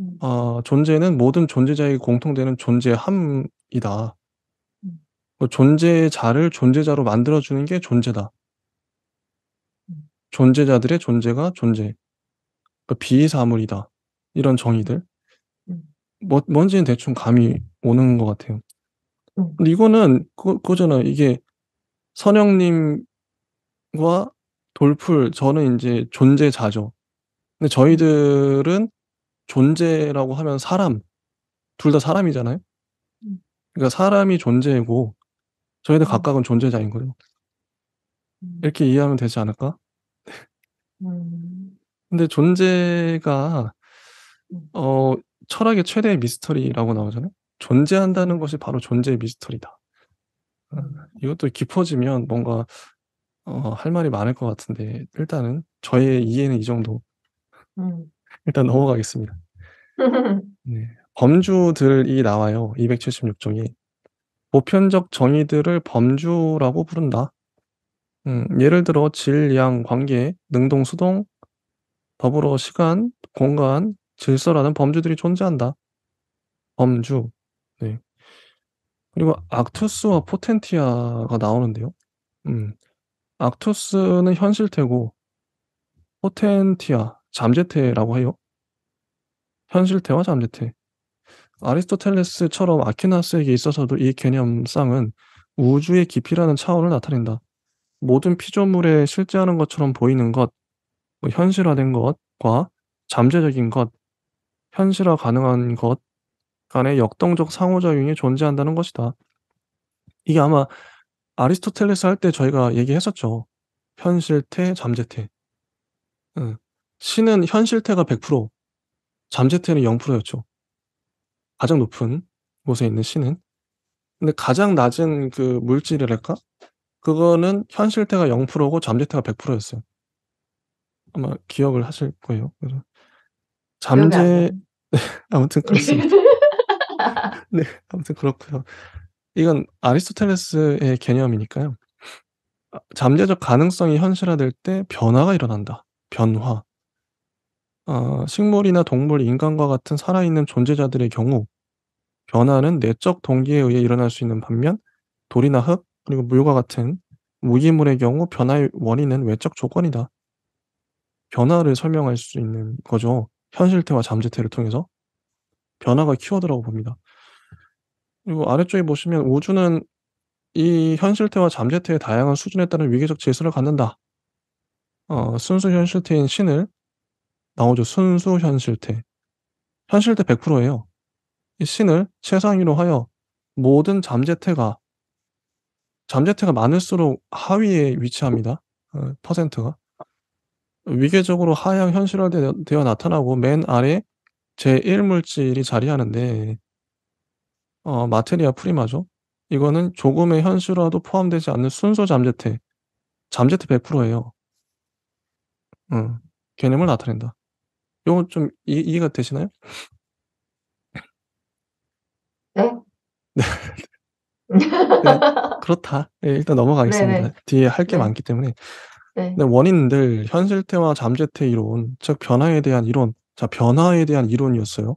음. 존재는 모든 존재자에게 공통되는 존재함이다. 음. 존재자를 존재자로 만들어 주는 게 존재다. 음. 존재자들의 존재가 존재. 비사물이다. 이런 정의들. 음. 뭔지는 대충 감이 오는 것 같아요. 음. 근데 이거는 그거잖아요. 이게 선영님과 돌풀, 저는 인제 존재자죠. 근데 음. 저희들은 존재라고 하면 사람, 둘 다 사람이잖아요. 음. 그러니까 사람이 존재고 저희들 음. 각각은 존재자인 거예요. 음. 이렇게 이해하면 되지 않을까? 음. 근데 존재가 음. 어 철학의 최대의 미스터리라고 나오잖아요. 존재한다는 음. 것이 바로 존재의 미스터리다. 어 음. 이것도 깊어지면 뭔가 할 말이 많을 것 같은데, 일단은 저의 이해는 이 정도. 음. 일단 넘어가겠습니다. 네. 범주들이 나와요, 276 종이. 보편적 정의들을 범주라고 부른다. 예를 들어 질, 양, 관계, 능동, 수동, 더불어 시간, 공간, 질서라는 범주들이 존재한다. 범주. 네. 그리고 악투스와 포텐티아가 나오는데요. 음. 악투스는 현실태고 포텐티아, 잠재태라고 해요. 현실태와 잠재태. 아리스토텔레스처럼 아퀴나스에게 있어서도 이 개념상은 우주의 깊이라는 차원을 나타낸다. 모든 피조물에 실제하는 것처럼 보이는 것, 뭐 현실화된 것과 잠재적인 것, 현실화 가능한 것 간의 역동적 상호작용이 존재한다는 것이다. 이게 아마 아리스토텔레스 할 때 저희가 얘기했었죠. 현실태, 잠재태. 응. 신은 현실태가 100%, 잠재태는 0% 였죠. 가장 높은 곳에 있는 신은. 근데 가장 낮은 그 물질이랄까? 그거는 현실태가 0%고 잠재태가 100% 였어요. 아마 기억을 하실 거예요. 그래서 기억이 안 잠재 나요. 아무튼 그렇습니다. 네. 아무튼 그렇고요. 이건 아리스토텔레스의 개념이니까요. 잠재적 가능성이 현실화될 때 변화가 일어난다. 변화. 식물이나 동물, 인간과 같은 살아있는 존재자들의 경우 변화는 내적 동기에 의해 일어날 수 있는 반면 돌이나 흙 그리고 물과 같은 무기물의 경우 변화의 원인은 외적 조건이다. 변화를 설명할 수 있는 거죠. 현실태와 잠재태를 통해서. 변화가 키워드라고 봅니다. 그리고 아래쪽에 보시면 우주는 이 현실태와 잠재태의 다양한 수준에 따른 위계적 질서를 갖는다. 순수 현실태인 신을 나오죠. 순수 현실태. 현실태 100% 예요. 이 신을 최상위로 하여 모든 잠재태가 많을수록 하위에 위치합니다. 퍼센트가. 위계적으로 하향 현실화되어 나타나고 맨 아래 제1 물질이 자리하는데 마테리아 프리마죠. 이거는 조금의 현실화도 포함되지 않는 순수 잠재태. 잠재태 100% 예요. 개념을 나타낸다. 요건 좀 이해가 되시나요? 네? 네. 그렇다. 예 일단 넘어가겠습니다. 네네. 뒤에 할 게 네. 많기 때문에. 네. 네 원인들 현실태와 잠재태 이론 즉 변화에 대한 이론. 자 변화에 대한 이론이었어요.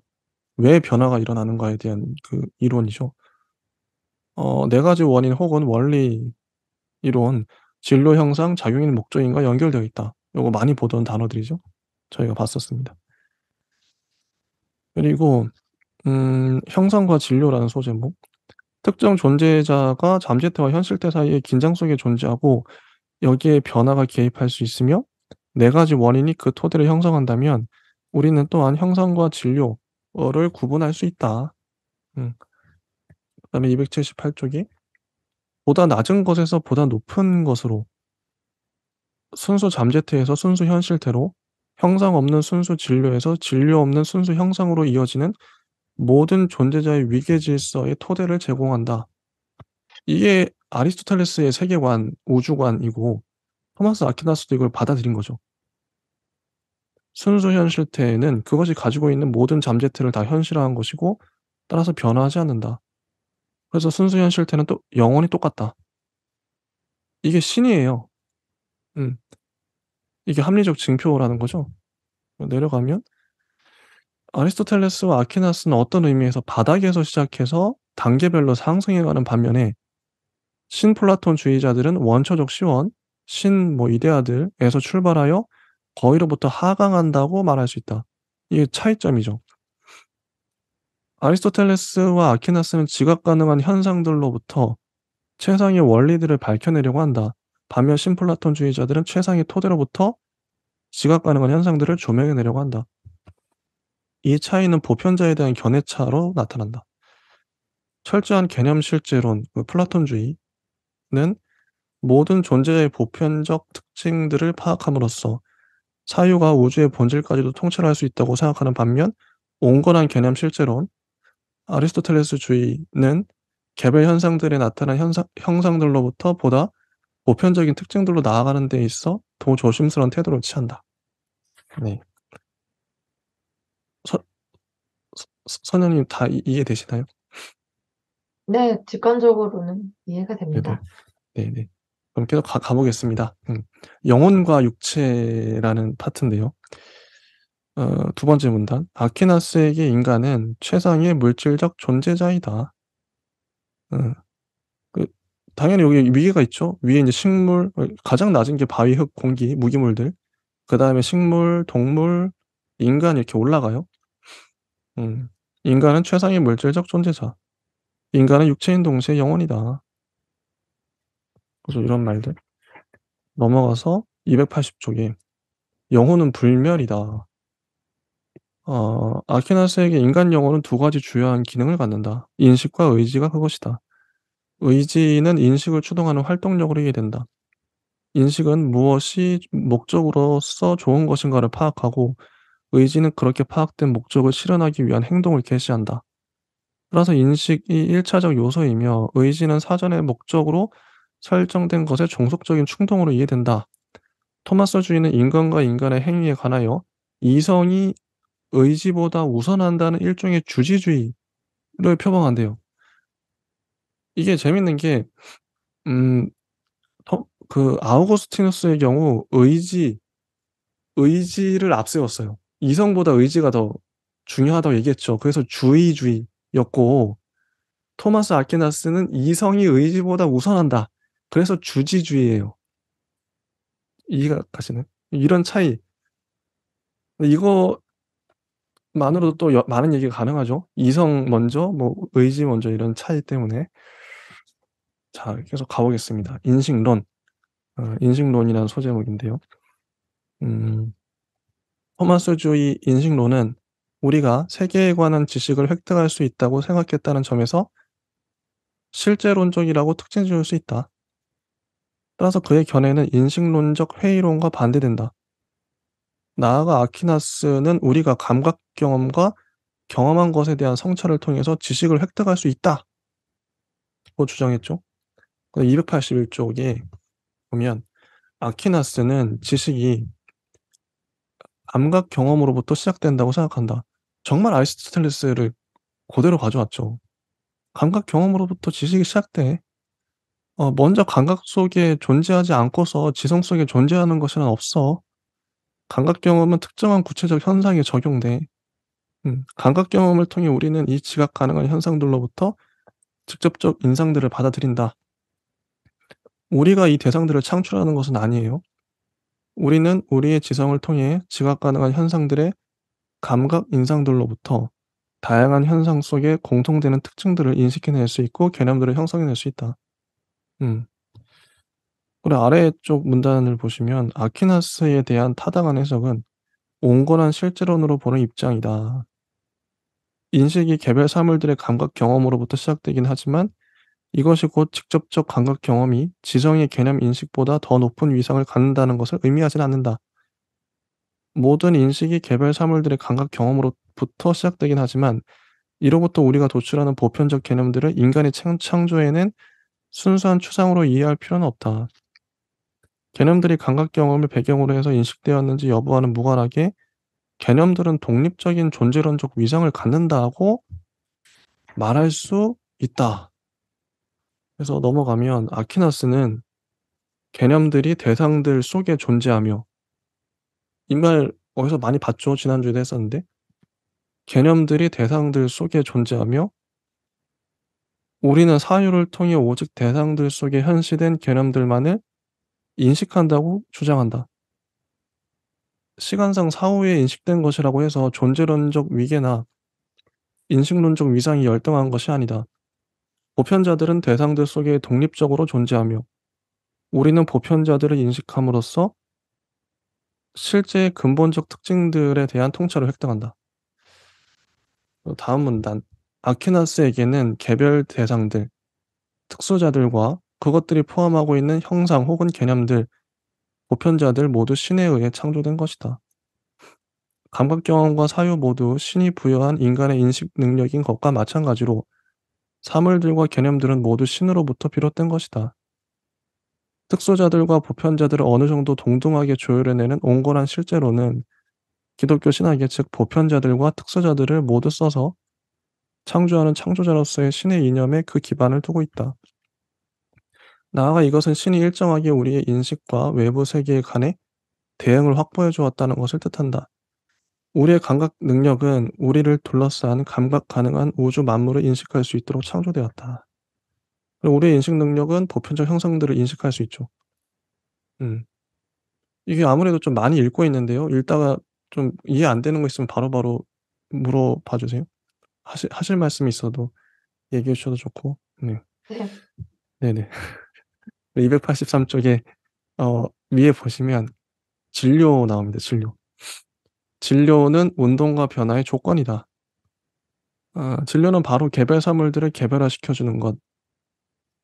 왜 변화가 일어나는가에 대한 그 이론이죠. 네 가지 원인 혹은 원리 이론, 진로 형상, 작용인 목적인과 연결되어 있다. 요거 많이 보던 단어들이죠. 저희가 봤었습니다. 그리고 형상과 진료라는 소제목. 특정 존재자가 잠재태와 현실태 사이에 긴장 속에 존재하고 여기에 변화가 개입할 수 있으며 네 가지 원인이 그 토대를 형성한다면 우리는 또한 형상과 진료를 구분할 수 있다. 음. 그다음에 278 쪽이 보다 낮은 것에서 보다 높은 것으로 순수 잠재태에서 순수 현실태로 형상 없는 순수 진료에서 진료 없는 순수 형상으로 이어지는 모든 존재자의 위계 질서의 토대를 제공한다. 이게 아리스토텔레스의 세계관, 우주관이고 토마스 아퀴나스도 이걸 받아들인 거죠. 순수 현실태는 그것이 가지고 있는 모든 잠재태를 다 현실화한 것이고 따라서 변화하지 않는다. 그래서 순수 현실태는 또 영원히 똑같다. 이게 신이에요. 음. 이게 합리적 증표라는 거죠. 내려가면 아리스토텔레스와 아퀴나스는 어떤 의미에서 바닥에서 시작해서 단계별로 상승해가는 반면에 신플라톤주의자들은 원초적 시원, 신 뭐 이데아들에서 출발하여 거의로부터 하강한다고 말할 수 있다. 이게 차이점이죠. 아리스토텔레스와 아퀴나스는 지각 가능한 현상들로부터 최상의 원리들을 밝혀내려고 한다. 반면 신플라톤주의자들은 최상의 토대로부터 지각 가능한 현상들을 조명해내려고 한다. 이 차이는 보편자에 대한 견해차로 나타난다. 철저한 개념 실제론, 플라톤주의는 모든 존재의 보편적 특징들을 파악함으로써 사유가 우주의 본질까지도 통찰할 수 있다고 생각하는 반면 온건한 개념 실제론, 아리스토텔레스주의는 개별 현상들에 나타난 형상들로부터 보다 보편적인 특징들로 나아가는 데 있어 더 조심스러운 태도를 취한다. 네. 서, 선생님 다 이해되시나요? 네, 직관적으로는 이해가 네네. 됩니다. 네네. 그럼 계속 가보겠습니다. 영혼과 육체라는 파트인데요. 두 번째 문단. 아퀴나스에게 인간은 최상의 물질적 존재자이다. 어, 그, 당연히 여기 위계가 있죠. 위에 이제 식물, 가장 낮은 게 바위, 흙, 공기, 무기물들. 그 다음에 식물, 동물, 인간 이렇게 올라가요. 인간은 최상의 물질적 존재자. 인간은 육체인 동시에 영혼이다. 그래서 이런 말들. 넘어가서 280쪽에 영혼은 불멸이다. 아퀴나스에게 인간 영혼은 두 가지 주요한 기능을 갖는다. 인식과 의지가 그것이다. 의지는 인식을 추동하는 활동력으로 이해된다. 인식은 무엇이 목적으로서 좋은 것인가를 파악하고 의지는 그렇게 파악된 목적을 실현하기 위한 행동을 개시한다. 따라서 인식이 1차적 요소이며 의지는 사전의 목적으로 설정된 것의 종속적인 충동으로 이해된다. 토마스 주인은 인간과 인간의 행위에 관하여 이성이 의지보다 우선한다는 일종의 주지주의를 표방한대요. 이게 재밌는 게 음 아우구스티누스의 경우 의지를 앞세웠어요. 이성보다 의지가 더 중요하다고 얘기했죠. 그래서 주의주의였고 토마스 아퀴나스는 이성이 의지보다 우선한다. 그래서 주지주의예요. 이해가 가시나요? 이런 차이. 이거만으로도 또 많은 얘기가 가능하죠. 이성 먼저 뭐 의지 먼저 이런 차이 때문에. 자 계속 가 보겠습니다. 인식론. 인식론이라는 소제목인데요. 음 토마스주의 인식론은 우리가 세계에 관한 지식을 획득할 수 있다고 생각했다는 점에서 실제론적이라고 특징 지을 수 있다. 따라서 그의 견해는 인식론적 회의론과 반대된다. 나아가 아퀴나스는 우리가 감각 경험과 경험한 것에 대한 성찰을 통해서 지식을 획득할 수 있다고 주장했죠. 281쪽에 보면 아퀴나스는 지식이 감각 경험으로부터 시작된다고 생각한다. 정말 아리스토텔레스를 그대로 가져왔죠. 감각 경험으로부터 지식이 시작돼. 먼저 감각 속에 존재하지 않고서 지성 속에 존재하는 것은 없어. 감각 경험은 특정한 구체적 현상에 적용돼. 감각 경험을 통해 우리는 이 지각 가능한 현상들로부터 직접적 인상들을 받아들인다. 우리가 이 대상들을 창출하는 것은 아니에요. 우리는 우리의 지성을 통해 지각 가능한 현상들의 감각 인상들로부터 다양한 현상 속에 공통되는 특징들을 인식해낼 수 있고 개념들을 형성해낼 수 있다. 음. 그리고 아래쪽 문단을 보시면 아퀴나스에 대한 타당한 해석은 온건한 실제론으로 보는 입장이다. 인식이 개별 사물들의 감각 경험으로부터 시작되긴 하지만 이것이 곧 직접적 감각 경험이 지성의 개념 인식보다 더 높은 위상을 갖는다는 것을 의미하진 않는다. 모든 인식이 개별 사물들의 감각 경험으로부터 시작되긴 하지만 이로부터 우리가 도출하는 보편적 개념들을 인간이 창조해낸 순수한 추상으로 이해할 필요는 없다. 개념들이 감각 경험을 배경으로 해서 인식되었는지 여부와는 무관하게 개념들은 독립적인 존재론적 위상을 갖는다고 말할 수 있다. 그래서 넘어가면 아퀴나스는 개념들이 대상들 속에 존재하며 이 말 어디서 많이 봤죠? 지난주에도 했었는데 개념들이 대상들 속에 존재하며 우리는 사유를 통해 오직 대상들 속에 현시된 개념들만을 인식한다고 주장한다. 시간상 사후에 인식된 것이라고 해서 존재론적 위계나 인식론적 위상이 열등한 것이 아니다. 보편자들은 대상들 속에 독립적으로 존재하며 우리는 보편자들을 인식함으로써 실제의 근본적 특징들에 대한 통찰을 획득한다. 다음 문단. 아퀴나스에게는 개별 대상들, 특수자들과 그것들이 포함하고 있는 형상 혹은 개념들, 보편자들 모두 신에 의해 창조된 것이다. 감각 경험과 사유 모두 신이 부여한 인간의 인식 능력인 것과 마찬가지로 사물들과 개념들은 모두 신으로부터 비롯된 것이다. 특수자들과 보편자들을 어느 정도 동등하게 조율해내는 온건한 실제로는 기독교 신학의 즉 보편자들과 특수자들을 모두 써서 창조하는 창조자로서의 신의 이념에 그 기반을 두고 있다. 나아가 이것은 신이 일정하게 우리의 인식과 외부 세계에 관해 대응을 확보해 주었다는 것을 뜻한다. 우리의 감각 능력은 우리를 둘러싼 감각 가능한 우주 만물을 인식할 수 있도록 창조되었다. 그리고 우리의 인식 능력은 보편적 형상들을 인식할 수 있죠. 음. 이게 아무래도 좀 많이 읽고 있는데요. 읽다가 좀 이해 안 되는 거 있으면 바로바로 물어봐 주세요. 하실 말씀이 있어도 얘기해 주셔도 좋고. 네. 네. 네네. 283 쪽에 위에 보시면 진료 나옵니다, 진료. 진료는 운동과 변화의 조건이다. 진료는 바로 개별 사물들을 개별화시켜 주는 것,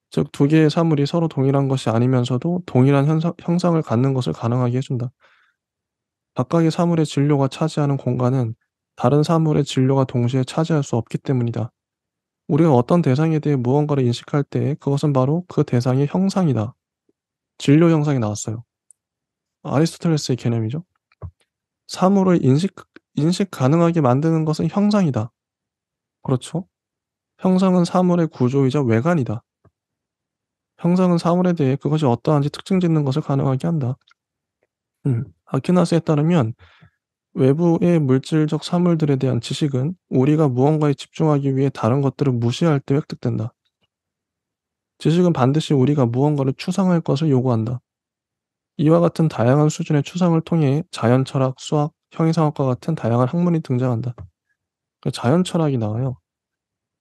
즉 두 개의 사물이 서로 동일한 것이 아니면서도 동일한 형상을 갖는 것을 가능하게 해 준다. 각각의 사물의 진료가 차지하는 공간은 다른 사물의 진료가 동시에 차지할 수 없기 때문이다. 우리가 어떤 대상에 대해 무언가를 인식할 때 그것은 바로 그 대상의 형상이다. 진료 형상이 나왔어요. 아리스토텔레스의 개념이죠. 사물을 인식 가능하게 만드는 것은 형상이다. 그렇죠? 형상은 사물의 구조이자 외관이다. 형상은 사물에 대해 그것이 어떠한지 특징 짓는 것을 가능하게 한다. 아퀴나스에 따르면 외부의 물질적 사물들에 대한 지식은 우리가 무언가에 집중하기 위해 다른 것들을 무시할 때 획득된다. 지식은 반드시 우리가 무언가를 추상할 것을 요구한다. 이와 같은 다양한 수준의 추상을 통해 자연 철학, 수학, 형이상학과 같은 다양한 학문이 등장한다. 자연 철학이 나와요.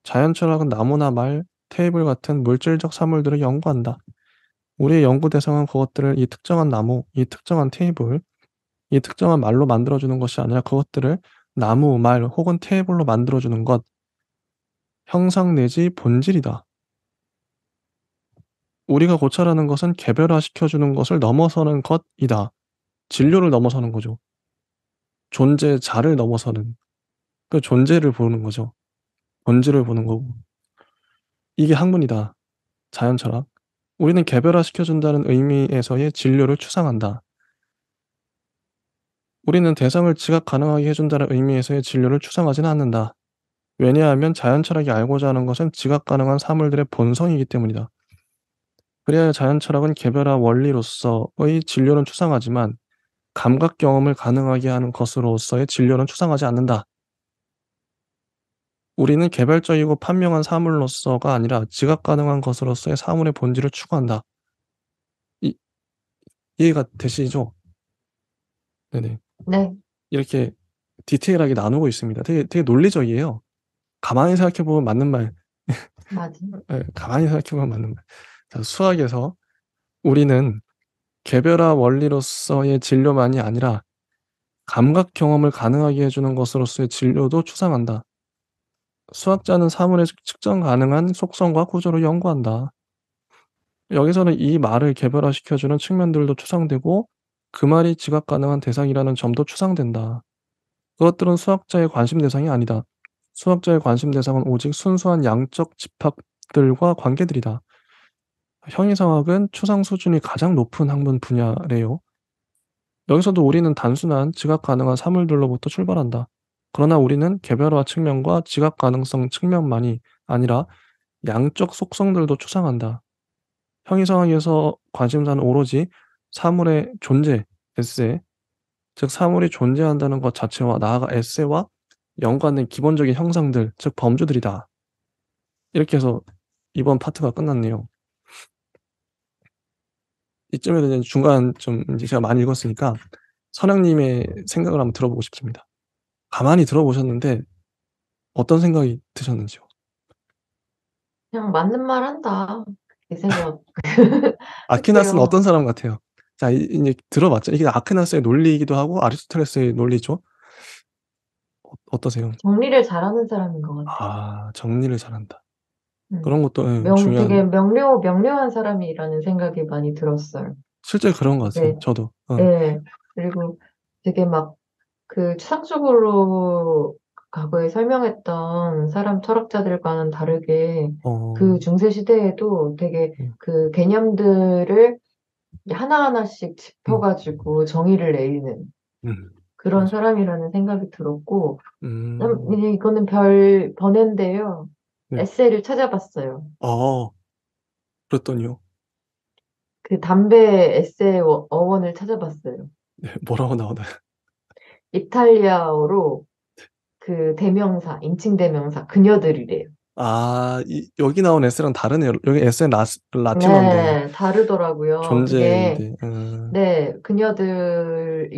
자연 철학은 나무나 말, 테이블 같은 물질적 사물들을 연구한다. 우리의 연구 대상은 그것들을 이 특정한 나무, 이 특정한 테이블, 이 특정한 말로 만들어주는 것이 아니라 그것들을 나무, 말 혹은 테이블로 만들어주는 것, 형상 내지 본질이다. 우리가 고찰하는 것은 개별화시켜주는 것을 넘어서는 것이다. 진료를 넘어서는 거죠. 존재 자를 넘어서는 그 존재를 보는 거죠. 본질을 보는 거고. 이게 학문이다. 자연 철학. 우리는 개별화시켜준다는 의미에서의 진료를 추상한다. 우리는 대상을 지각 가능하게 해준다는 의미에서의 진료를 추상하지는 않는다. 왜냐하면 자연 철학이 알고자 하는 것은 지각 가능한 사물들의 본성이기 때문이다. 그래야 자연 철학은 개별화 원리로서의 진료는 추상하지만 감각 경험을 가능하게 하는 것으로서의 진료는 추상하지 않는다. 우리는 개별적이고 판명한 사물로서가 아니라 지각 가능한 것으로서의 사물의 본질을 추구한다. 이 이해가 되시죠? 네네. 네, 이렇게 디테일하게 나누고 있습니다. 되게 논리적이에요. 가만히 생각해 보면 맞는 말. 맞아요. 예, 가만히 생각해 보면 맞는 말. 자, 수학에서 우리는 개별화 원리로서의 진료만이 아니라 감각 경험을 가능하게 해 주는 것으로서의 진료도 추상한다. 수학자는 사물의 측정 가능한 속성과 구조를 연구한다. 여기서는 이 말을 개별화시켜 주는 측면들도 추상되고 그 말이 지각 가능한 대상이라는 점도 추상된다. 그것들은 수학자의 관심 대상이 아니다. 수학자의 관심 대상은 오직 순수한 양적 집합들과 관계들이다. 형이상학은 추상 수준이 가장 높은 학문 분야래요. 여기서도 우리는 단순한 지각 가능한 사물들로부터 출발한다. 그러나 우리는 개별화 측면과 지각 가능성 측면만이 아니라 양적 속성들도 추상한다. 형이상학에서 관심사는 오로지 사물의 존재, 에세, 즉 사물이 존재한다는 것 자체와 나아가 에세와 연관된 기본적인 형상들, 즉 범주들이다. 이렇게 해서 이번 파트가 끝났네요. 이쯤에서 이제 중간 좀 이제 제가 많이 읽었으니까 선생님의 생각을 한번 들어보고 싶습니다. 가만히 들어보셨는데 어떤 생각이 드셨는지요? 그냥 맞는 말 한다. 이 생각 아퀴나스는 했어요. 어떤 사람 같아요? 자, 이제 들어봤죠. 이게 아퀴나스의 논리이기도 하고 아리스토텔레스의 논리죠. 어떠세요? 정리를 잘하는 사람인 것 같아요. 정리를 잘한다. 음. 그런 것도 중요한. 되게 명료한 사람이라는 생각이 많이 들었어요. 실제 그런 것 같아요. 네, 저도. 예. 그리고 되게 막 그 추상적으로 과거에 설명했던 사람 철학자들과는 다르게 그 어. 중세 시대에도 되게 음. 그 개념들을 하나하나씩 음. 짚어가지고 정의를 내리는 음. 그런 맞아요. 사람이라는 생각이 들었고, 음. 이제 이거는 별 번외인데요. 네. 에세이를 찾아봤어요. 어. 그랬더니요. 그 담배 에세이 어원을 찾아봤어요. 네. 뭐라고 나오나요? 이탈리아어로 그 대명사, 인칭 대명사, 그녀들이래요. 이 여기 나온 에세랑 다르네요. 여기 에세는 라틴어인데 네, 다르더라고요. 그게, 존재인데. 네, 그녀들인으로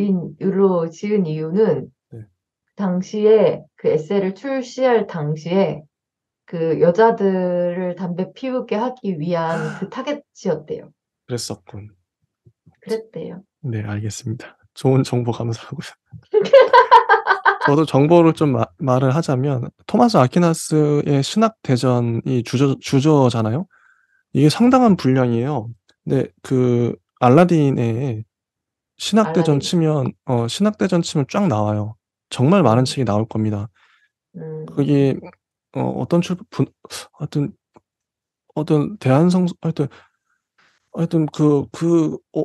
지은 이유는 네. 당시에 그 에세이를 출시할 당시에 그 여자들을 담배 피우게 하기 위한 그 타겟이었대요. 그랬었군. 그랬대요. 네, 알겠습니다. 좋은 정보 감사하고요. 저도 정보를 좀 말을 하자면 토마스 아퀴나스의 신학 대전이 주저잖아요. 이게 상당한 분량이에요. 근데 그 알라딘에 알라딘. 신학 대전 치면 쫙 나와요. 정말 많은 음, 책이 나올 겁니다. 음, 그게 어떤 출분 하여튼 어떤 대한성서 하여튼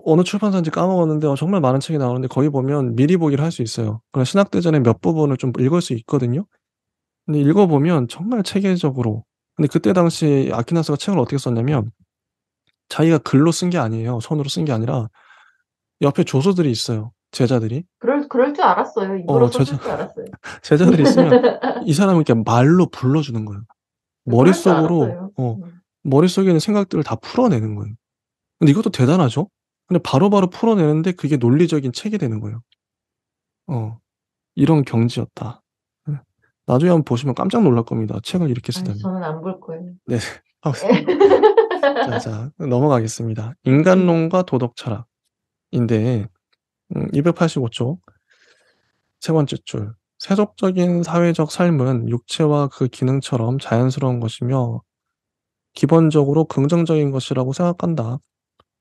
어느 출판사인지 까먹었는데 정말 많은 책이 나오는데 거기 보면 미리 보기를 할 수 있어요. 그런 신학 대전의 몇 부분을 좀 읽을 수 있거든요. 근데 읽어 보면 정말 체계적으로, 근데 그때 당시 아퀴나스가 책을 어떻게 썼냐면 자기가 글로 쓴 게 아니에요. 손으로 쓴 게 아니라 옆에 조수들이 있어요, 제자들이. 그럴 줄 알았어요. 입으로 제자 써줄 줄 알았어요. 제자들이 있으면 이 사람을 이렇게 말로 불러 주는 거예요. 그럴 줄 머릿속으로 알았어요. 머릿속에 있는 생각들을 다 풀어내는 거예요. 근데 이것도 대단하죠. 근데 바로바로 풀어내는데 그게 논리적인 책이 되는 거예요. 어 이런 경지였다. 예. 나중에 한번 보시면 깜짝 놀랄 겁니다, 책을 이렇게 아이, 쓰다니. 저는 안 볼 거예요. 네. 자, 넘어가겠습니다. 인간론과 도덕 철학인데 285쪽 세 번째 줄. 세속적인 사회적 삶은 육체와 그 기능처럼 자연스러운 것이며 기본적으로 긍정적인 것이라고 생각한다.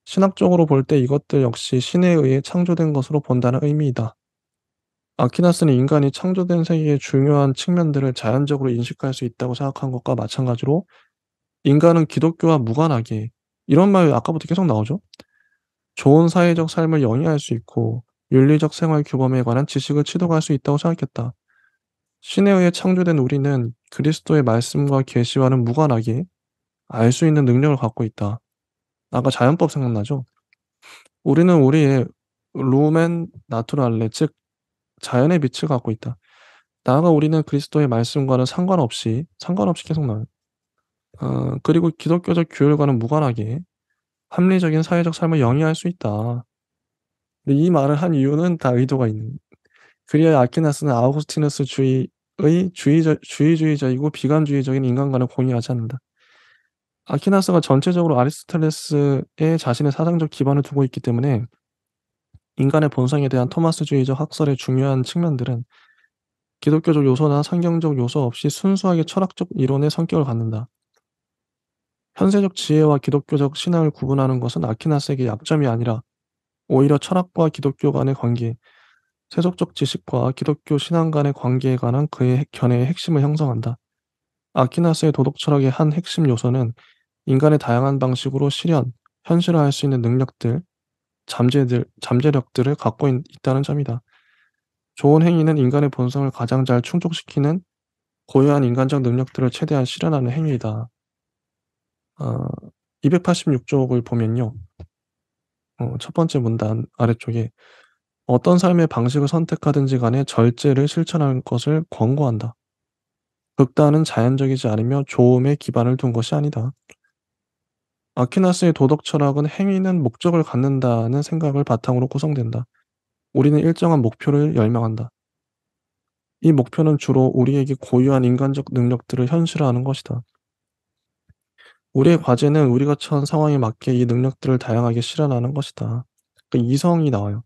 신학적으로 볼 때 이것들 역시 신에 의해 창조된 것으로 본다는 의미이다. 아퀴나스는 인간이 창조된 세계의 중요한 측면들을 자연적으로 인식할 수 있다고 생각한 것과 마찬가지로 인간은 기독교와 무관하게, 이런 말 아까부터 계속 나오죠. 좋은 사회적 삶을 영위할 수 있고 윤리적 생활 규범에 관한 지식을 취득할 수 있다고 생각했다. 신에 의해 창조된 우리는 그리스도의 말씀과 계시와는 무관하게 알 수 있는 능력을 갖고 있다. 아까 자연법 생각나죠? 우리는 우리의 루멘 나투랄레, 즉 자연의 빛을 갖고 있다. 나아가 우리는 그리스도의 말씀과는 상관없이 계속 나와요. 그리고 기독교적 규율과는 무관하게 합리적인 사회적 삶을 영위할 수 있다. 근데 이 말을 한 이유는 다 의도가 있는. 그리하여 아퀴나스는 아우구스티누스주의의 주의주의자이고 비관주의적인 인간관을 공유하지 않는다. 아퀴나스가 전체적으로 아리스토텔레스에 자신의 사상적 기반을 두고 있기 때문에 인간의 본성에 대한 토마스주의적 학설의 중요한 측면들은 기독교적 요소나 성경적 요소 없이 순수하게 철학적 이론의 성격을 갖는다. 현세적 지혜와 기독교적 신앙을 구분하는 것은 아퀴나스에게 약점이 아니라 오히려 철학과 기독교 간의 관계, 세속적 지식과 기독교 신앙 간의 관계에 관한 그의 견해의 핵심을 형성한다. 아퀴나스의 도덕 철학의 한 핵심 요소는 인간의 다양한 방식으로 현실화할 수 있는 능력들, 잠재력들을 갖고 있다는 점이다. 좋은 행위는 인간의 본성을 가장 잘 충족시키는 고유한 인간적 능력들을 최대한 실현하는 행위이다. 어, 286쪽을 보면요. 첫 번째 문단 아래쪽에 어떤 삶의 방식을 선택하든지 간에 절제를 실천하는 것을 권고한다. 극단은 자연적이지 않으며 조음에 기반을 둔 것이 아니다. 아퀴나스의 도덕 철학은 행위는 목적을 갖는다는 생각을 바탕으로 구성된다. 우리는 일정한 목표를 열망한다. 이 목표는 주로 우리에게 고유한 인간적 능력들을 현실화하는 것이다. 우리의 과제는 우리가 처한 상황에 맞게 이 능력들을 다양하게 실현하는 것이다. 그 이성이 나와요.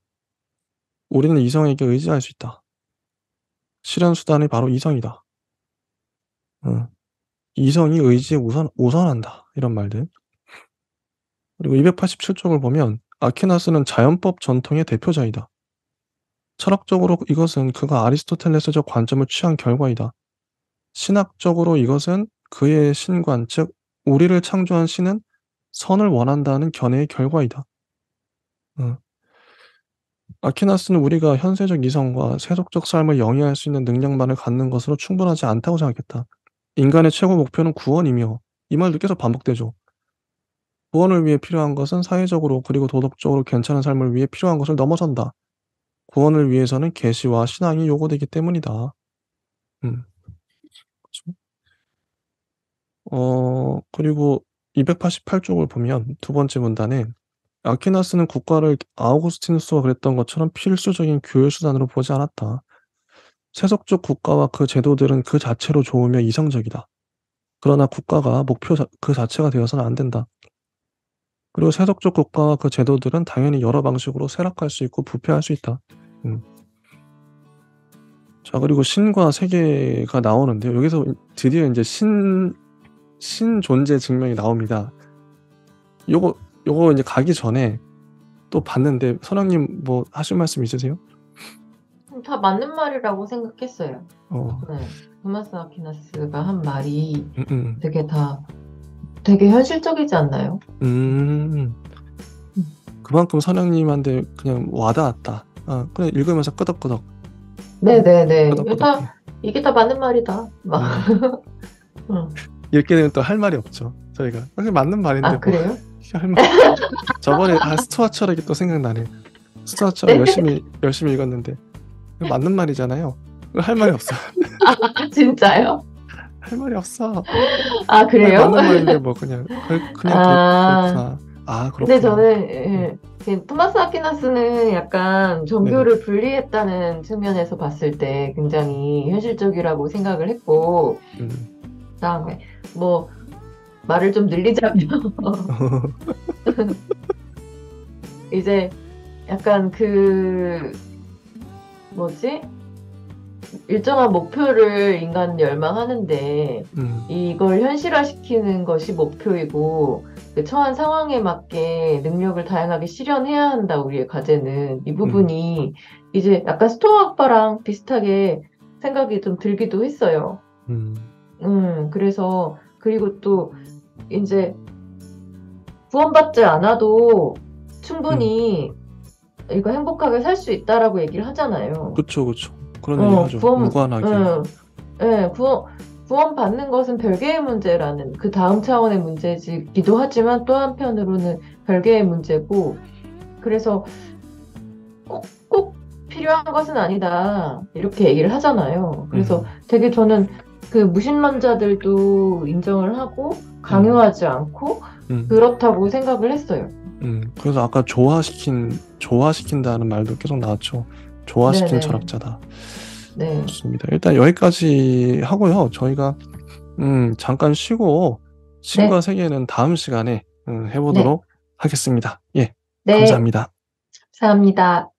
우리는 이성에게 의지할 수 있다. 실현 수단이 바로 이성이다. 응. 이성이 의지에 우선한다. 이런 말들. 그리고 287쪽을 보면 아퀴나스는 자연법 전통의 대표자이다. 철학적으로 이것은 그가 아리스토텔레스적 관점을 취한 결과이다. 신학적으로 이것은 그의 신관, 즉 우리를 창조한 신은 선을 원한다는 견해의 결과이다. 응. 아퀴나스는 우리가 현세적 이성과 세속적 삶을 영위할 수 있는 능력만을 갖는 것으로 충분하지 않다고 생각했다. 인간의 최고 목표는 구원이며, 이 말도 계속 반복되죠. 구원을 위해 필요한 것은 사회적으로 그리고 도덕적으로 괜찮은 삶을 위해 필요한 것을 넘어선다. 구원을 위해서는 계시와 신앙이 요구되기 때문이다. 음. 그쵸. 그리고 288쪽을 보면 두 번째 문단에 아퀴나스는 국가를 아우구스티누스가 그랬던 것처럼 필수적인 교육 수단으로 보지 않았다. 세속적 국가와 그 제도들은 그 자체로 좋으며 이성적이다. 그러나 국가가 그 자체가 되어서는 안 된다. 그리고 세속적 국가와 그 제도들은 당연히 여러 방식으로 쇠락할 수 있고 부패할 수 있다. 음. 자, 그리고 신과 세계가 나오는데요. 여기서 드디어 이제 신 존재 증명이 나옵니다. 요거 이제 가기 전에 또 봤는데 선왕님 뭐 하실 말씀 있으세요? 다 맞는 말이라고 생각했어요. 어, 네. 토마스 아퀴나스가 한 말이 음, 음, 되게 현실적이지 않나요? 음, 음. 그만큼 선왕님한테 그냥 와닿았다. 아, 그냥 읽으면서 끄덕끄덕, 네네네. 끄덕끄덕해. 이게 다 맞는 말이다. 막, 음, 응. 읽게 되면 또 할 말이 없죠. 저희가 그게 맞는 말인데 아, 뭐 그래요? 할 말. 저번에 스투아트 철학이 또 생각나네. 스투아트 철학 네? 열심히 읽었는데 이거 맞는 말이잖아요. 할 말이 없어. 아, 진짜요? 할 말이 없어. 아, 그래요? 맞는 말인데 뭐 그냥 아, 그렇구나. 아, 근데 그렇구나. 저는, 네, 그 토마스 아퀴나스는 약간 네네. 종교를 분리했다는 측면에서 봤을 때 굉장히 현실적이라고 생각을 했고, 음. 그다음에 뭐, 말을 좀 늘리자면, 이제 약간 뭐지? 일정한 목표를 인간은 열망하는데 음, 이걸 현실화시키는 것이 목표이고 그 처한 상황에 맞게 능력을 다양하게 실현해야 한다, 우리의 과제는. 이 음, 부분이 이제 약간 스토아 학파랑 비슷하게 생각이 좀 들기도 했어요. 음, 그래서 그리고 또 이제 구원받지 않아도 음. 충분히 이거 행복하게 살 수 있다라고 얘기를 하잖아요. 그쵸, 그쵸. 그런 얘기 하죠. 무관하게. 예, 구원 받는 것은 별개의 문제라는 그 다음 차원의 문제이기도 하지만 또 한편으로는 별개의 문제고, 그래서 꼭 필요한 것은 아니다, 이렇게 얘기를 하잖아요. 그래서 음, 되게 저는 그 무신론자들도 인정을 하고 음, 강요하지 않고 음, 그렇다고 생각을 했어요. 그래서 아까 조화시킨다는 말도 계속 나왔죠. 조화시킨 네네. 철학자다. 네. 좋습니다. 일단 여기까지 하고요. 저희가 잠깐 쉬고 신과 네. 세계는 다음 시간에 네. 해보도록 하겠습니다. 예, 네. 감사합니다. 감사합니다.